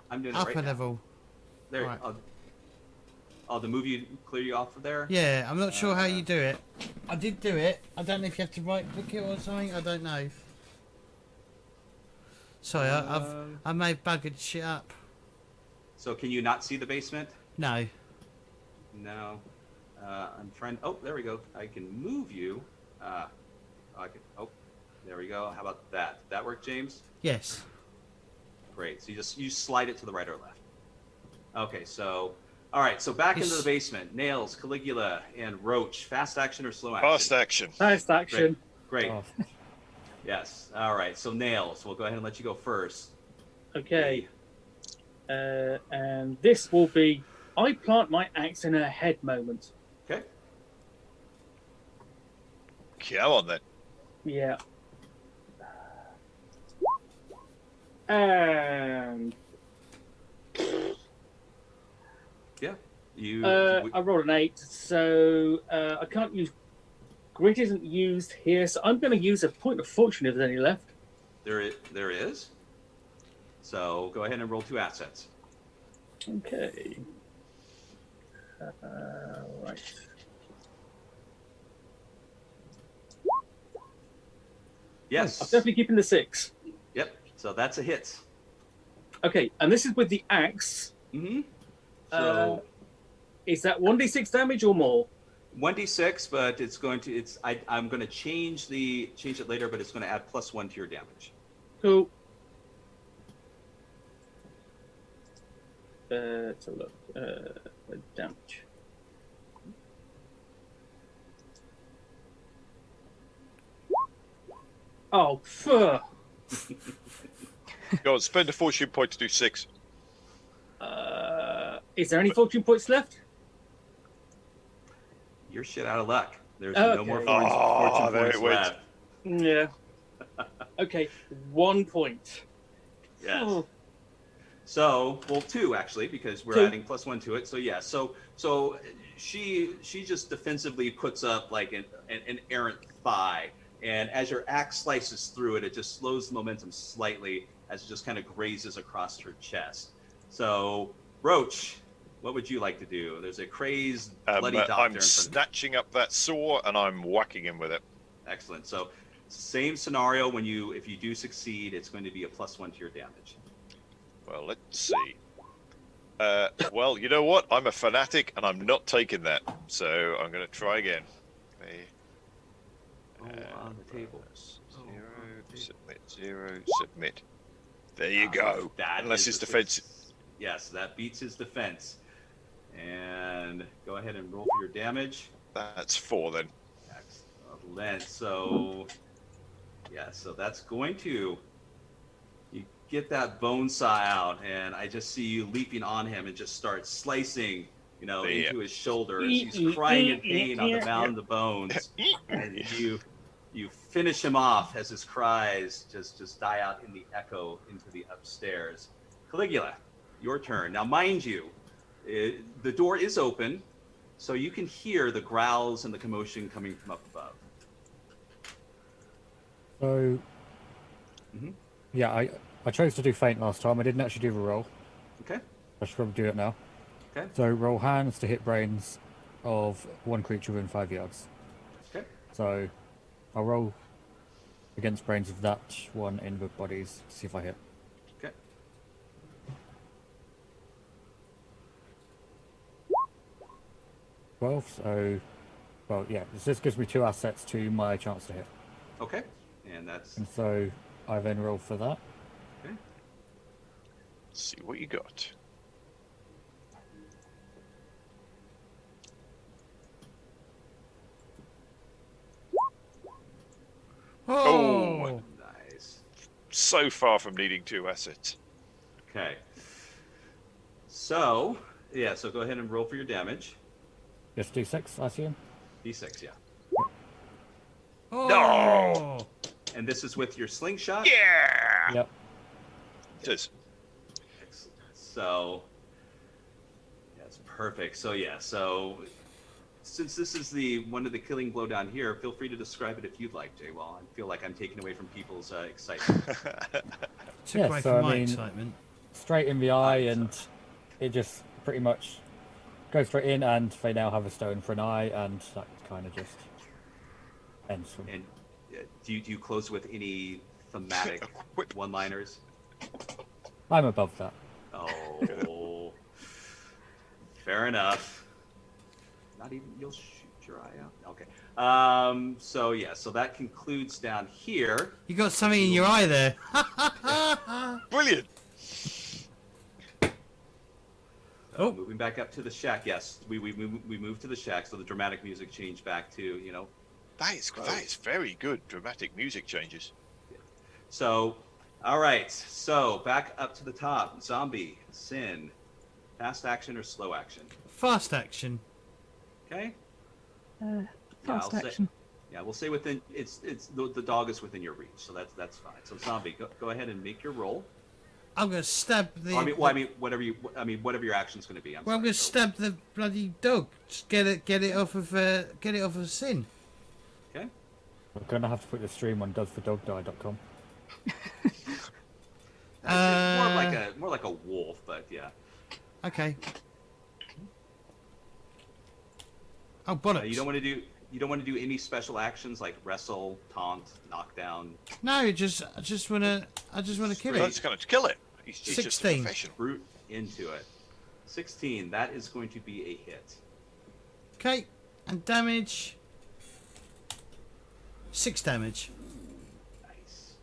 doing it upper right now. level. There. Right. The move you clear you off of there? Yeah, I'm not sure how you do it. I did do it. I don't know if you have to right click it or something. I don't know. Sorry, I may have buggered shit up. So can you not see the basement? No. No. I'm trying. Oh, there we go. I can move you. Oh, there we go. How about that? Did that work, James? Yes. Great. So you slide it to the right or left. Okay. So all right. So back into the basement. Nails, Caligula, and Roach. Fast action or slow action? Fast action. Fast action. Great. Oh. Yes. All right. So Nails, we'll go ahead and let you go first. Okay. And this will be I plant my axe in her head moment. Okay. Come on then. Yeah. And Yeah. I rolled an 8, so I can't use. Grit isn't used here, so I'm going to use a point of fortune if there's any left. There is. So go ahead and roll 2 assets. Okay. Right. Yes. I'm definitely keeping the 6. Yep. So that's a hit. Okay, and this is with the axe. Mm-hmm. So Is that 1d6 damage or more? 1d6, but it's going to. I'm going to change it later, but it's going to add +1 to your damage. Cool. Let's have a look. Damage. Oh, fuck. Go on, spend a fortune point to do 6. Is there any fortune points left? You're shit out of luck. There's Okay. no more Oh, fortune there points it went. left. Yeah. Okay, 1 point. Yes. Oh. So, well, 2 actually, because we're 2. adding +1 to it. So yeah. So she just defensively puts up like an errant thigh, and as your axe slices through it, it just slows the momentum slightly as it just kind of grazes across her chest. So, Roach, what would you like to do? There's a crazed, bloody doctor in I'm front of you. snatching up that saw and I'm whacking him with it. Excellent. So, same scenario. If you do succeed, it's going to be a +1 to your damage. Well, let's see. Well, you know what? I'm a fanatic and I'm not taking that. So I'm going to try again. On the table. 0, submit, 0, submit. There you go. That Unless is his a defense. Yes, that beats his defense. And go ahead and roll for your damage. That's 4 then. Excellent. So, yeah, so that's going to. You get that bone saw out, and I just see you leaping on him and just start slicing, into his shoulder as he's crying in pain on the mound of bones. And you finish him off as his cries just die out in the echo into the upstairs. Caligula, your turn. Now, mind you, the door is open, so you can hear the growls and the commotion coming from up above. So, Mhm. yeah, I chose to do faint last time. I didn't actually do the roll. Okay. I should probably do it now. Okay. So roll hands to hit brains of one creature within 5 yards. Okay. So I'll roll against brains of that one in the bodies to see if I hit. Okay. So, well, yeah, this gives me 2 assets to my chance to hit. Okay. And that's And so I then roll for that. okay. Let's see what you got. Oh, Nice. So far from needing 2 assets. Okay. So, yeah, so go ahead and roll for your damage. Just D6, I assume. D6, yeah. oh. No! And this is with your slingshot? Yeah! Yep. It is. Excellent. So, that's perfect. So, yeah, so since this is one of the killing blow down here, feel free to describe it if you'd like, Jay. Well, I feel like I'm taking away from people's excitement. Took Yeah, away so from I my mean- excitement. Straight in the eye, Nice. and it just pretty much goes straight in, and they now have a stone for an eye, and that kind of just ends from. And do you close with any thematic Whip. one-liners? I'm above that. Oh, fair enough. Not even you'll shoot your eye out. Okay. So yeah. So that concludes down here. You got something in your eye there. Brilliant! Oh. Moving back up to the shack. Yes, we moved to the shack. So the dramatic music changed back to That is very good dramatic music changes. So, all right. So back up to the top. Zombie, Sin, fast action or slow action? Fast action. Okay. Fast I'll say- action. Yeah, we'll say within. It's the dog is within your reach, so that's fine. So zombie, go ahead and make your roll. I'm gonna stab the. Whatever your action's going to be. I'm gonna stab the bloody dog. Just get it off of Sin. Okay. We're gonna have to put the stream on doesthedogdie.com. It's more like a wolf, but yeah. Okay. Oh bollocks! You don't want to do any special actions like wrestle, taunt, knockdown. No, I just wanna kill it. That's going to kill it. He's just 16. professional. Brute into it. 16. That is going to be a hit. Okay, and damage. 6 damage. Nice.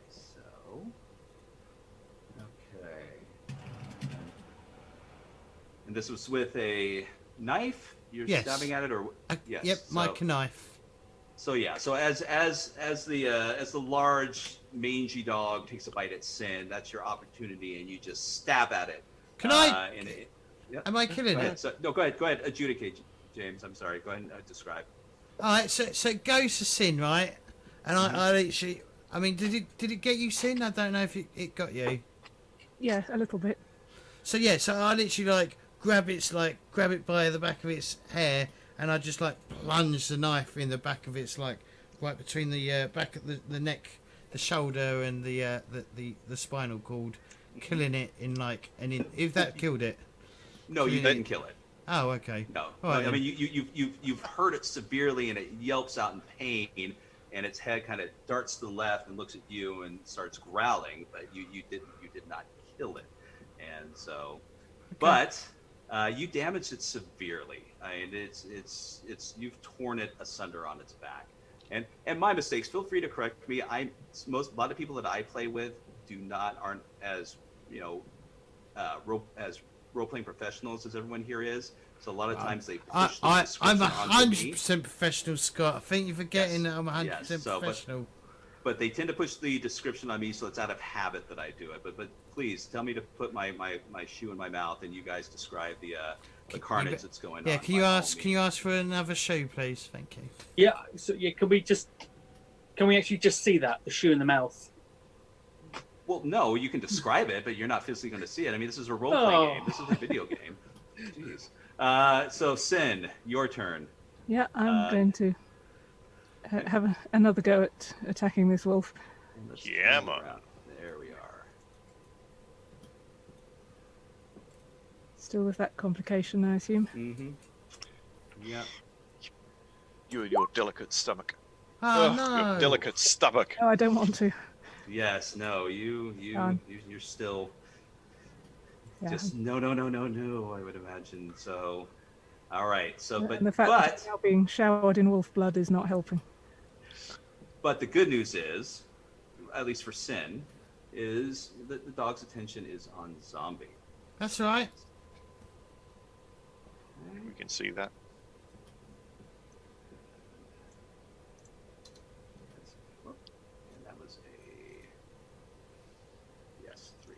So, okay. And this was with a knife. You're Yes. stabbing at it, or yes. Yep, So, my knife. So yeah. So as the large mangy dog takes a bite at Sin, that's your opportunity, and you just stab at it. Can I? And it, yep. Am I killing Go it? ahead. So, no, go ahead. Adjudicate, James. I'm sorry. Go ahead and describe. All right, so it goes to Sin, right? And I literally, I mean, did it get you, Sin? I don't know if it got you. Yeah, a little bit. So yeah, so I literally like grab it by the back of its hair, and I just like plunge the knife in the back of its like right between the back of the neck, the shoulder, and the spinal cord, killing it in like if that killed it. No, you didn't kill it. Oh, okay. No, All right, I mean you've hurt it severely, and it yelps out in pain, and its head kind of darts to the left and looks at you and starts growling. But you did not kill it, and so, but you damaged it severely. I mean, it's you've torn it asunder on its back, and my mistakes. Feel free to correct me. A lot of people that I play with aren't as as role-playing professionals as everyone here is. So a lot of times they push the I'm description onto me. 100% professional, Scott. I think you're forgetting that I'm 100% Yes, so, professional. But they tend to push the description on me, so it's out of habit that I do it. But please tell me to put my shoe in my mouth, and you guys describe the carnage that's going on. Yeah, can you ask for another shoe, please? Thank you. Yeah. So yeah, can we actually just see that, the shoe in the mouth? Well, no, you can describe it, but you're not physically going to see it. I mean, this is a role-playing game. This is a video game. Jeez. So, Sin, your turn. Yeah, I'm going to have another go at attacking this wolf. Yeah, man. There we are. Still with that complication, I assume. Mm-hmm. Yeah. You and your delicate stomach. Oh, Ugh, no. Your delicate stomach. No, I don't want to. Yes. No. You're still. Yeah. Just no. I would imagine so. All right. So, And the fact that it's now being showered in wolf blood is not helping. But the good news is, at least for Sin, is that the dog's attention is on Zombie. That's right. We can see that. And that was a yes, 3.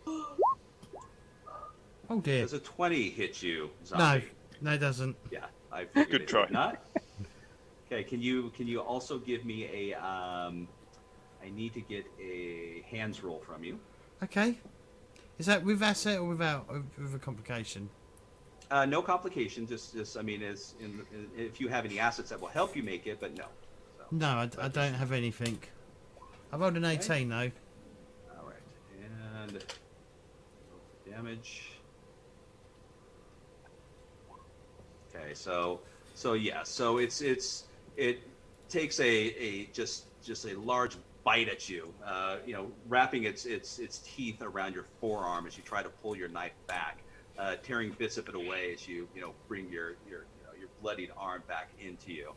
Okay. Oh dear. Does a 20 hit you, Zombie? No, it doesn't. Yeah, I figured Good it try. would not. Okay, can you also give me a I need to get a hands roll from you. Okay. Is that with asset or without, with a complication? No complication. Just I mean, if you have any assets that will help you make it, but no. So, No, I don't have anything. I rolled an 18 though. all right, and damage. Okay, so yeah, so it takes a just a large bite at you, wrapping its teeth around your forearm as you try to pull your knife back, tearing bits of it away as you bring your bloodied arm back into you,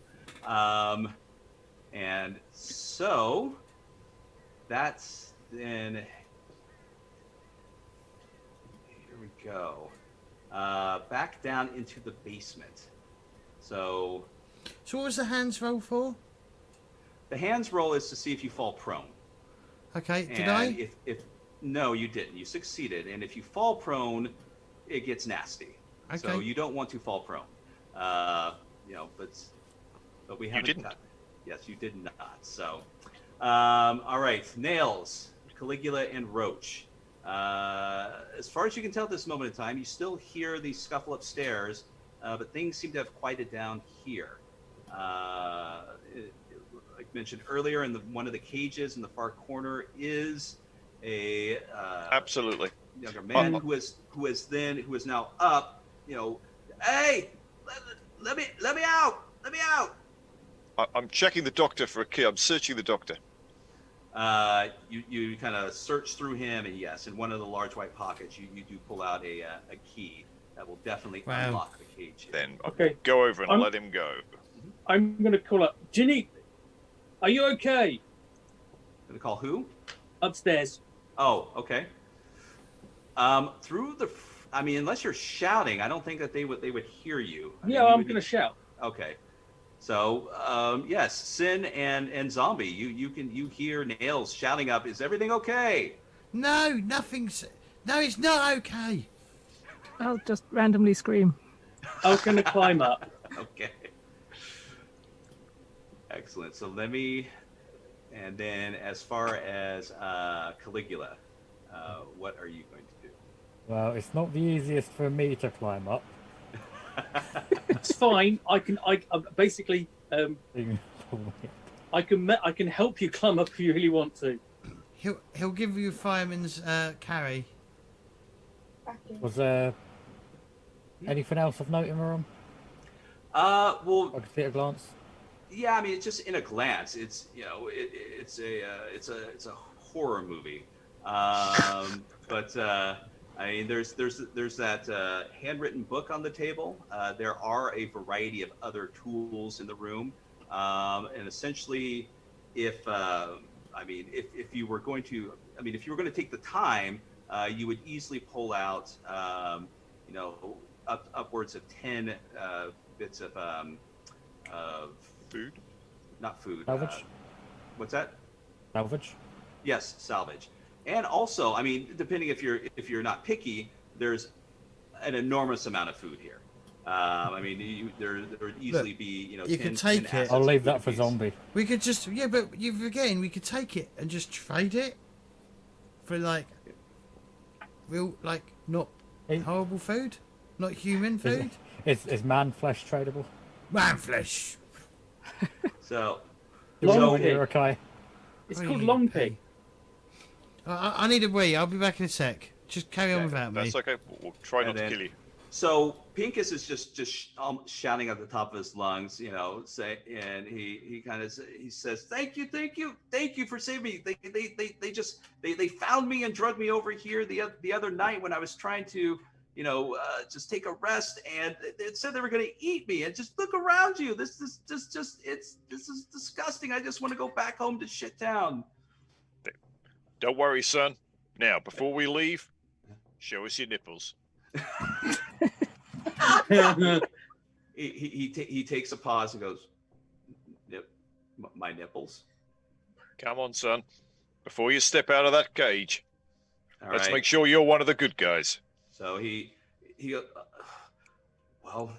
and so that's then. Here we go. Back down into the basement. So what was the hands roll for? the hands roll is to see if you fall prone. Okay, did And I? If no, you didn't. You succeeded. And if you fall prone, it gets nasty. So Okay. you don't want to fall prone. But we haven't. didn't. Yes, you did not. So, All right, Nails, Caligula, and Roach. As far as you can tell at this moment in time, you still hear the scuffle upstairs, but things seem to have quieted down here. Like mentioned earlier, in one of the cages in the far corner is a Absolutely. younger man who is now up. Hey, let me out! Let me out! I'm checking the doctor for a key. I'm searching the doctor. You kind of search through him, and yes, in one of the large white pockets, you do pull out a key that will definitely unlock the cage. Then I'll Okay. go over and let him go. I'm going to call up Ginny. Are you okay? Gonna call who? Upstairs. Oh, okay. Unless you're shouting, I don't think that they would hear you. I'm going to shout. Okay. So, yes, Sin and Zombie, you hear Nails shouting up, "Is everything okay?" No, nothing's. No, it's not okay. I'll just randomly scream. I'm going to climb up. Okay. Excellent. So and then as far as Caligula, what are you going to do? Well, it's not the easiest for me to climb up. It's fine. I basically I can help you climb up if you really want to. He'll give you fireman's carry. Was there anything else of note in the room? Well, I could see at a glance. yeah, I mean, it's just in a glance. It's it's a horror movie, but I mean, there's that handwritten book on the table. There are a variety of other tools in the room, and essentially, if you were going to take the time, you would easily pull out, upwards of 10 bits of Food? not food. Salvage? What's that? Salvage? Yes, salvage. And also, I mean, depending if you're not picky, there's an enormous amount of food here. I mean, there would easily be, you 10, can take 10 it. assets I'll leave of that food for apiece. Zombie. We could just but you forgetting we could take it and just trade it for real not horrible food, not human food. Is man flesh tradable? Man flesh. So, Long Pig. pig. Okay. It's Oh, called you long pig. pig. I need a wee. I'll be back in a sec. Just carry on without me. That's okay. We'll try not And to then- kill you. So Pincus is just shouting at the top of his lungs, and he says, "Thank you for saving me. They found me and drugged me over here the other night when I was trying to, just take a rest, and it said they were going to eat me. And just look around you. This is disgusting. I just want to go back home to shit town." Don't worry, son. Now, before we leave, show us your nipples. He takes a pause and goes, my nipples. Come on, son. Before you step out of that cage, All let's right. make sure you're one of the good guys. So he well,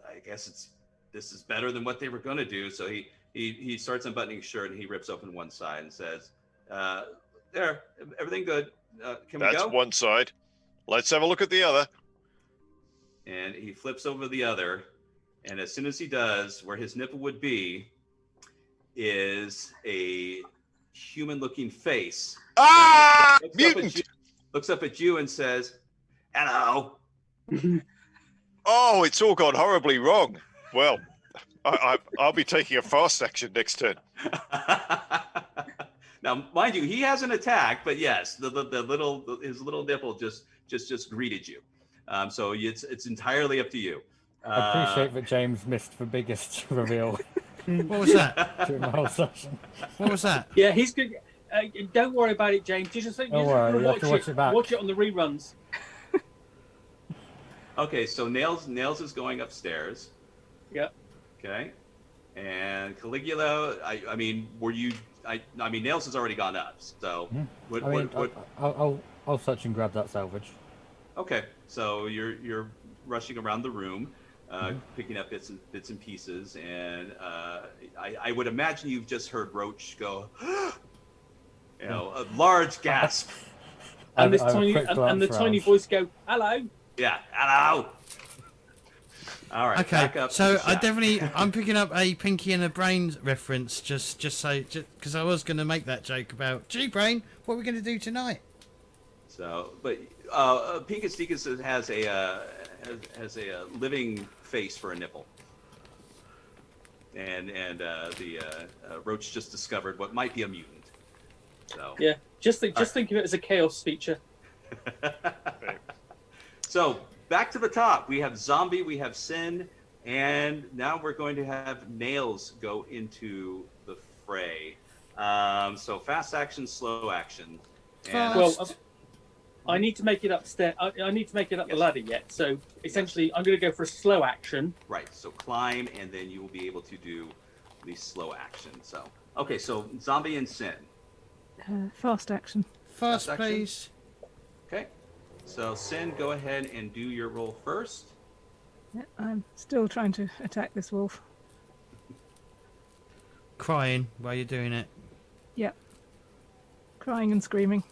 I guess this is better than what they were going to do. So he starts unbuttoning his shirt and he rips open one side and says, "There, everything good. Can we That's go?" one side. Let's have a look at the other. And he flips over the other, and as soon as he does, where his nipple would be is a human-looking face. Ah! Looks up at you and says, "Hello." Oh, it's all gone horribly wrong. Well, I'll be taking a fast action next turn. Now, mind you, he hasn't attacked, but yes, his little nipple just greeted you. So it's entirely up to you. I appreciate that James missed the biggest reveal What was that? during the whole session. What was that? Yeah, he's good. Don't worry about it, James. You just Don't worry, you have to watch it back. Watch it on the reruns. Okay, so Nails is going upstairs. Yeah. Okay. And Caligula, I mean, Nails has already gone up. So I'll search and grab that salvage. Okay, so you're rushing around the room, picking up bits and pieces, and I would imagine you've just heard Roach go, a large gasp. And this I have a tiny quick and the glance tiny round. voice go, "Hello." Yeah, hello. All right, Okay, back up. so to the shack. I'm picking up a Pinky and a Brain reference just because I was going to make that joke about, gee, Brain, what are we going to do tonight? So, but Pinkus Deakus has a living face for a nipple, and the Roach just discovered what might be a mutant. So Yeah, just think of it as a chaos feature. So back to the top. We have Zombie, we have Sin, and now we're going to have Nails go into the fray. So fast action, slow action. And Fast. I need to make it upstairs. I need to make it up the ladder yet. So essentially, I'm going to go for a slow action. right, so climb, and then you will be able to do the slow action. So okay, so Zombie and Sin. Fast action. Fast, Fast action? please. Okay, so Sin, go ahead and do your roll first. Yeah, I'm still trying to attack this wolf. Crying while you're doing it. Yep. Crying and screaming.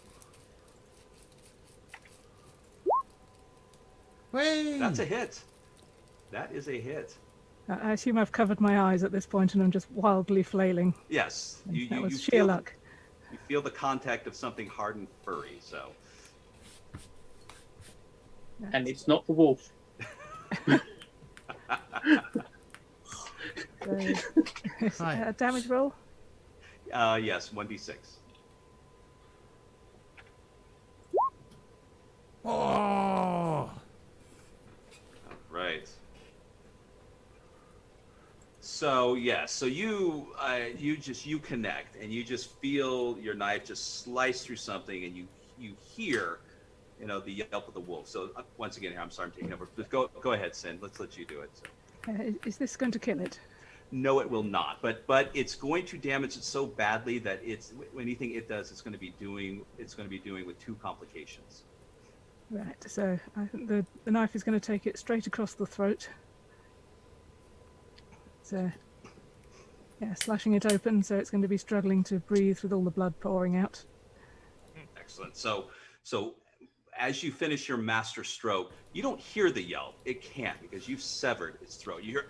Whee! That's a hit. That is a hit. I assume I've covered my eyes at this point and I'm just wildly flailing. Yes, That was you sheer feel luck. You feel the contact of something hard and furry. So And it's not the wolf. So, Right. damage roll. yes, 1d6. Oh! Right. So yes, so you connect, and you just feel your knife just slice through something, and you hear, the yelp of the wolf. So once again, I'm sorry I'm taking over. But go ahead, Sin. Let's let you do it. So. Is this going to kill it? No, it will not. But it's going to damage it so badly that anything it does, it's going to be doing with 2 complications. Right, so I think the knife is going to take it straight across the throat. So, yeah, slashing it open, so it's going to be struggling to breathe with all the blood pouring out. Excellent. So as you finish your master stroke, you don't hear the yelp. It can't, because you've severed its throat. You hear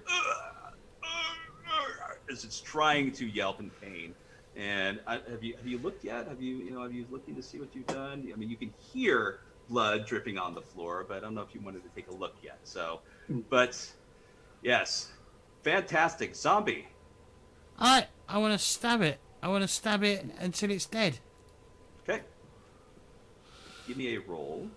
as it's trying to yelp in pain. And have you looked yet? Have you looking to see what you've done? I mean, you can hear blood dripping on the floor, but I don't know if you wanted to take a look yet. So, but yes, fantastic. Zombie. I want to stab it. I want to stab it until it's dead. Okay. Give me a roll.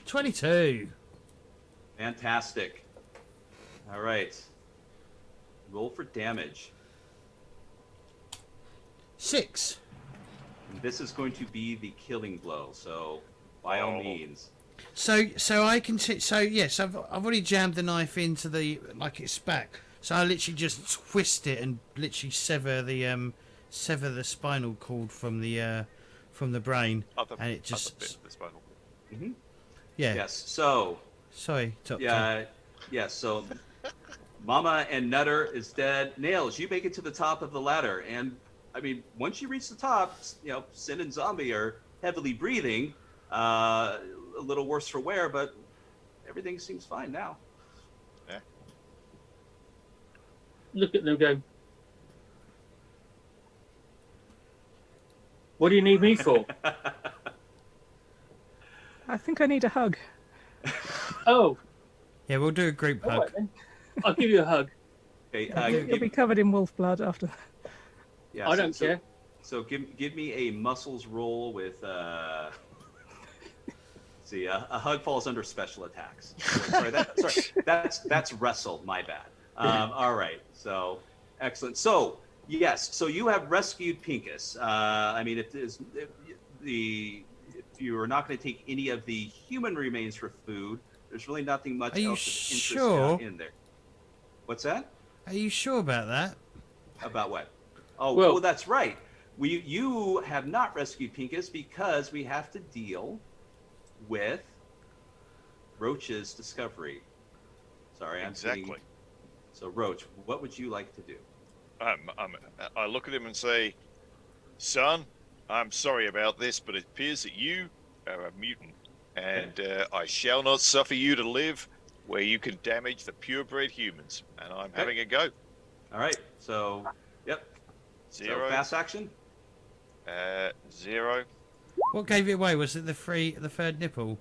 $22. Fantastic. All right. Roll for damage. 6. And this is going to be the killing blow. So, by all means. So I can so yes, I've already jammed the knife into its back. So I literally just twist it and literally sever the spinal cord from the brain, and it just bit of the spinal. Mm-hmm. yeah. Yes. So. Sorry, Doctor. Yeah. Yes. So, Mama and Nutter is dead. Nails, you make it to the top of the ladder, and I mean, once you reach the top, Sin and Zombie are heavily breathing, a little worse for wear, but everything seems fine now. Yeah. Look at them go. What do you need me for? I think I need a hug. Oh, Yeah, we'll do a group all hug. right then. I'll give you a hug. Okay. You'll be covered in wolf blood after. Yeah, I don't care. So give me a muscles roll with. See, a hug falls under special attacks. Sorry, that's wrestle. My bad. All right. So excellent. So yes. So you have rescued Pinkus. I mean, if you are not going to take any of the human remains for food, there's really nothing much Are you else of interest sure? in there. What's that? Are you sure about that? About what? Oh, Well- that's right. You have not rescued Pinkus because we have to deal with Roach's discovery. Sorry, I'm Exactly. thinking- So, Roach, what would you like to do? I look at him and say, son, I'm sorry about this, but it appears that you are a mutant, and I shall not suffer you to live where you can damage the purebred humans, and I'm having a go. All right. So, yep. 0. So fast action. 0. What gave it away? Was it the third nipple?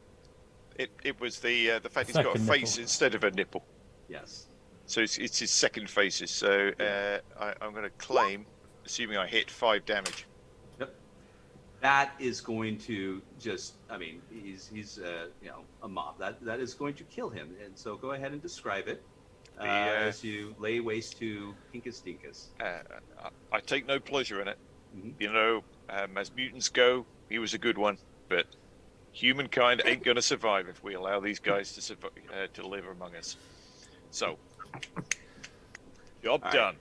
It was the fact he's got a Second face nipple. instead of a nipple. Yes. So it's his second faces. So I'm going to claim, assuming I hit 5 damage. Yep. That is going to just. I mean, he's a mob. That is going to kill him. And so go ahead and describe it as you lay waste to Pinkus Dinkus. I take no pleasure in it. Mhm. You know, as mutants go, he was a good one, but humankind ain't going to survive if we allow these guys to survive, to live among us. So, job All right. done.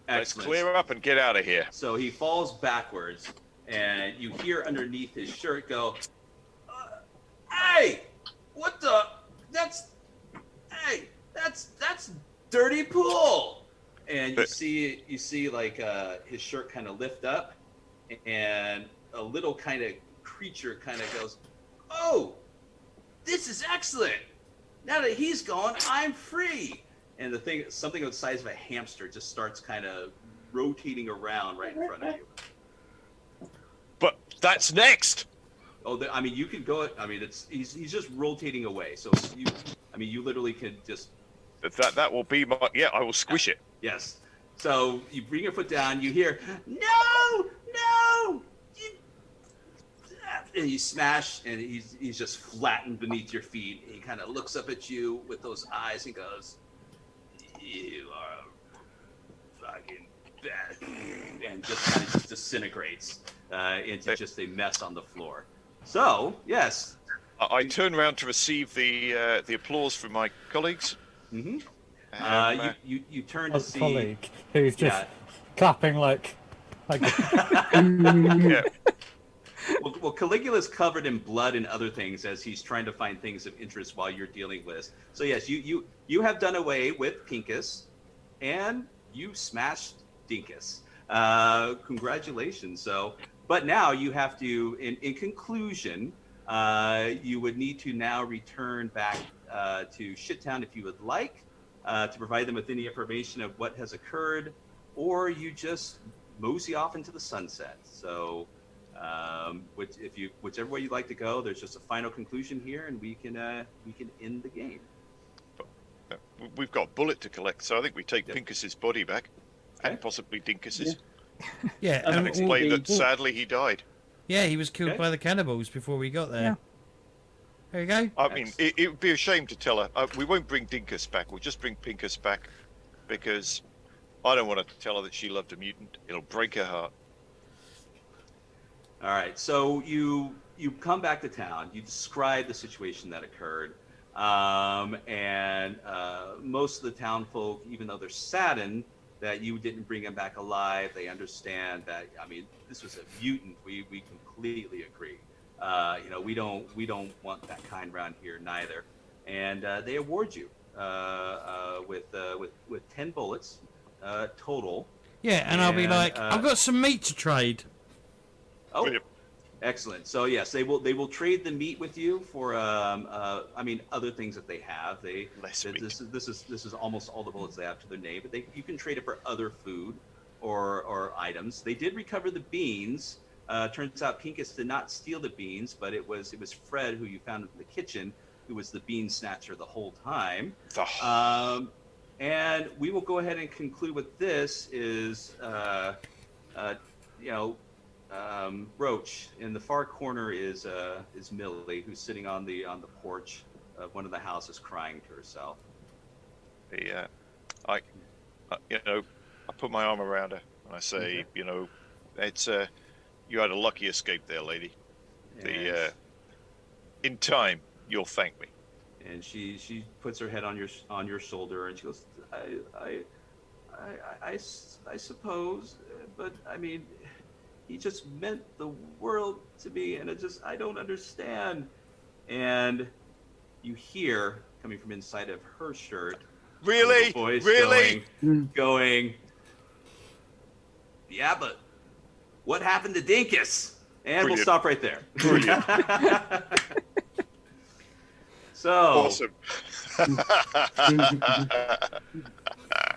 Let's Excellent. clear up and get out of here. So he falls backwards, and you hear underneath his shirt go, "Hey, what the? That's dirty pool." And you see like his shirt kind of lift up, and a little kind of creature kind of goes, "Oh, this is excellent. Now that he's gone, I'm free." And the thing, something the size of a hamster, just starts kind of rotating around right in front of you. But that's next. Oh, I mean, you could go. I mean, he's just rotating away. So you literally could just. That will be my. Yeah, I will squish it. Yes. So you bring your foot down. You hear, "No, no!" And you smash, and he's just flattened beneath your feet. He kind of looks up at you with those eyes and goes, "You are fucking bad," and just kind of disintegrates into just a mess on the floor. So yes, I turn around to receive the applause from my colleagues. mm-hmm. Um, You turn A to see. colleague who's just Yeah. clapping like yeah. Well, Caligula's covered in blood and other things as he's trying to find things of interest while you're dealing with. So yes, you have done away with Pinkus, and you smashed Dinkus. Congratulations. So, but now you have to, in conclusion, you would need to now return back to Shittown if you would like to provide them with any information of what has occurred, or you just mosey off into the sunset. So. Whichever way you'd like to go, there's just a final conclusion here, and we can end the game. We've got a bullet to collect, so I think we take Yep. Pinkus's body back, Okay. and possibly Dinkus's, Yeah, And and and explain that all- sadly he died. yeah, he was killed Okay. by the cannibals before we got there. Yeah. There you go. I mean, it would be a shame to tell her. We won't bring Dinkus back. We'll just bring Pinkus back, because I don't want to tell her that she loved a mutant. It'll break her heart. All right, so you come back to town. You describe the situation that occurred, and most of the town folk, even though they're saddened that you didn't bring him back alive, they understand that. I mean, this was a mutant. We completely agree. We don't want that kind around here neither. And they award you with 10 bullets total. Yeah, and I'll be And, like, I've got some meat to trade. Oh, Brilliant. excellent. So yes, they will trade the meat with you for other things that they have. Less This is almost all the bullets they have to their name, but you can trade it for other food or items. They did recover the beans. Turns out Pinkus did not steal the beans, but it was Fred, who you found in the kitchen, who was the bean snatcher the whole time. And we will go ahead and conclude with this is Roach. In the far corner is Millie, who's sitting on the porch of one of the houses, crying to herself. I put my arm around her and I say, it's you had a lucky escape there, lady. And, In time, you'll thank me. and she puts her head on your shoulder and she goes, I suppose, but I mean, he just meant the world to me, and I don't understand. And you hear coming from inside of her shirt. Really? Voice Really? going. Yeah, but what happened to Dinkus? And Brilliant. we'll stop right there. Brilliant. So Awesome.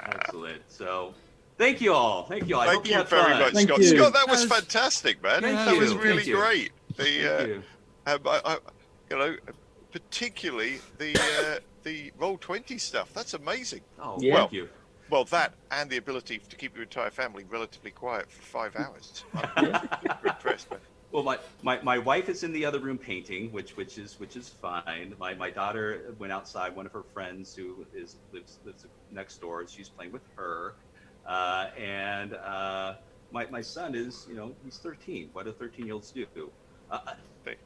excellent. So thank you all. Thank you all. I hope Thank you had very fun. much, Thank Scott. you. Scott, that was That was- fantastic, man. Thank That was you. really Thank you. great. Thank you. You know, particularly the Roll20 stuff. That's amazing. Oh, Yeah. thank you. Well, that and the ability to keep your entire family relatively quiet for 5 hours. I'm impressed, man. Well, my wife is in the other room painting, which is fine. My daughter went outside. One of her friends who lives next door. She's playing with her, and my son is, he's 13. What do 13-year-olds do?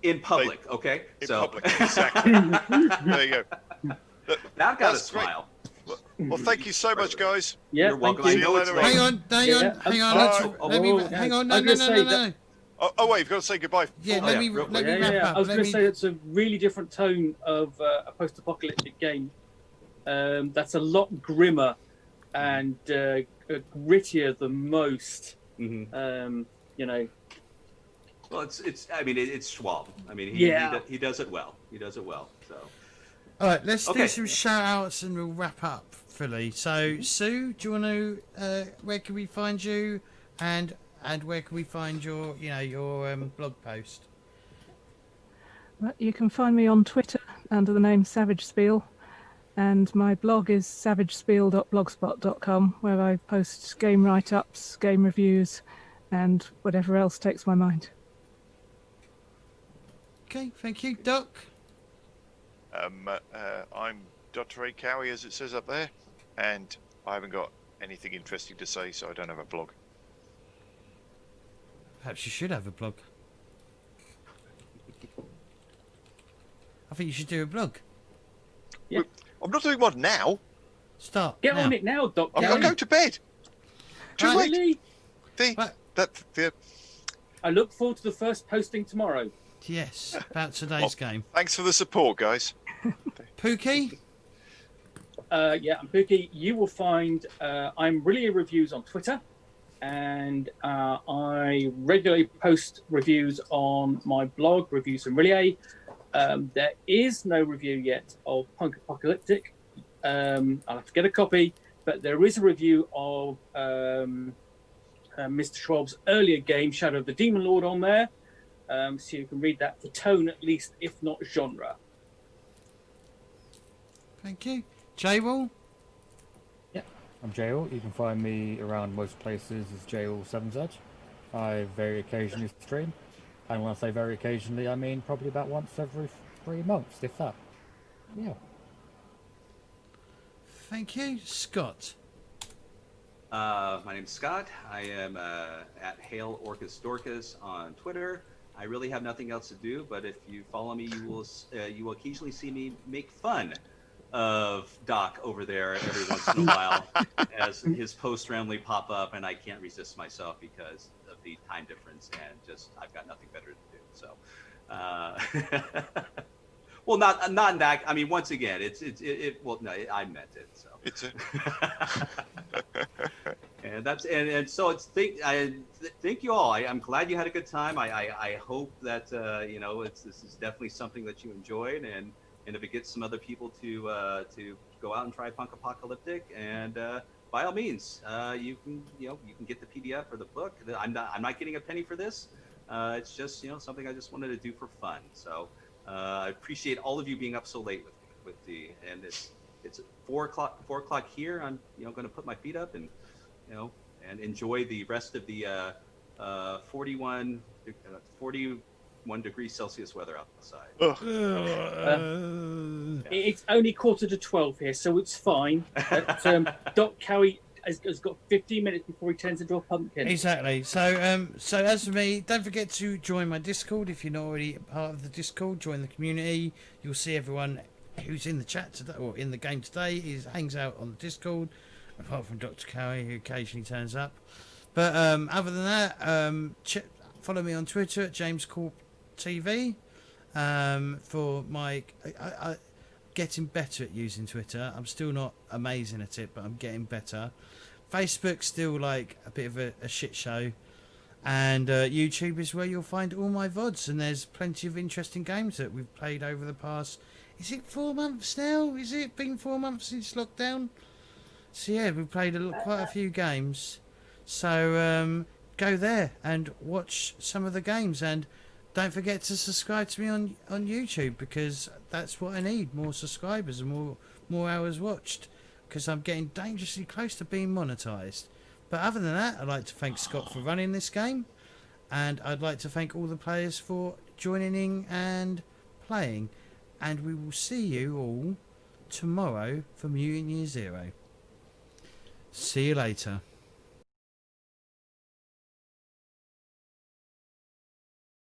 In public, okay? In so public, exactly. There you go. that got a That's great. smile. Well, thank you so much, guys. Yeah, You're welcome. thank I you. know it's See you late. later Hang on. Oh, Let me. Hang on. No. Oh, wait, you've got to say goodbye. Yeah, Oh, let yeah, me real quick. wrap up. I was Let going to me- say it's a really different tone of a post-apocalyptic game. That's a lot grimmer and grittier than most. Mhm. Well, it's. I mean, it's Schwab. I mean, he does it well. He does it well. So. All right, let's do Okay. some shout outs and we'll wrap up fully. So, Sue, do you want to, where can we find you and where can we find your, your blog post? Well, you can find me on Twitter under the name Savage Spiel, and my blog is savagespiel.blogspot.com, where I post game write-ups, game reviews, and whatever else takes my mind. Okay, thank you. Doc? I'm Dr. Ray Cowie, as it says up there, and I haven't got anything interesting to say, so I don't have a blog. Perhaps you should have a blog. I think you should do a blog. I'm not doing one now. Start. Get now. on it now, Doc. I'm going to bed. Too Right. late. Really? Right. I look forward to the first posting tomorrow. Yes, about today's game. Thanks for the support, guys. Pookie? Yeah, I'm Pookie. You will find I'm really reviews on Twitter, and I regularly post reviews on my blog, Reviews from Relay. There is no review yet of PunkApocalyptic. I'll have to get a copy, but there is a review of Mr. Schwab's earlier game, Shadow of the Demon Lord, on there. So you can read that for tone at least, if not genre. Thank you. J-Wall? I'm Jail. You can find me around most places as Jail7Z. I very occasionally stream, and when I say very occasionally, I mean probably about once every 3 months, if that. Yeah. Thank you. Scott? My name's Scott. I am at Hail Orcus Dorcas on Twitter. I really have nothing else to do, but if you follow me, you will occasionally see me make fun of Doc over there every once in a while as his posts randomly pop up, and I can't resist myself because of the time difference and just I've got nothing better to do. So, well, not in that. I mean, once again, well, no, I meant it. So It's a... and that's and so it's thank you all. I'm glad you had a good time. I hope that this is definitely something that you enjoyed, and if it gets some other people to go out and try PunkApocalyptic, and by all means, you can get the PDF or the book. I'm not getting a penny for this. It's just something I just wanted to do for fun. So I appreciate all of you being up so late with and it's 4 o'clock here. I'm going to put my feet up and and enjoy the rest of the 41 degrees Celsius weather outside. It's only 11:45 here, so it's fine. But, Doc Cowie has got 15 minutes before he turns into a pumpkin. Exactly. So, so as for me, don't forget to join my Discord if you're not already part of the Discord. Join the community. You'll see everyone who's in the chat today or in the game today hangs out on the Discord, apart from Dr. Cowie, who occasionally turns up. But other than that, follow me on Twitter at JamesCorp TV for my. getting better at using Twitter. I'm still not amazing at it, but I'm getting better. Facebook's still like a bit of a shit show. And YouTube is where you'll find all my VODs, and there's plenty of interesting games that we've played over the past... Is it 4 months now? Is it been 4 months since lockdown? So yeah, we've played quite a few games. So go there and watch some of the games, and don't forget to subscribe to me on YouTube, because that's what I need, more subscribers and more hours watched, because I'm getting dangerously close to being monetized. But other than that, I'd like to thank Scott for running this game, and I'd like to thank all the players for joining in and playing, and we will see you all tomorrow for Mutant Year Zero. See you later.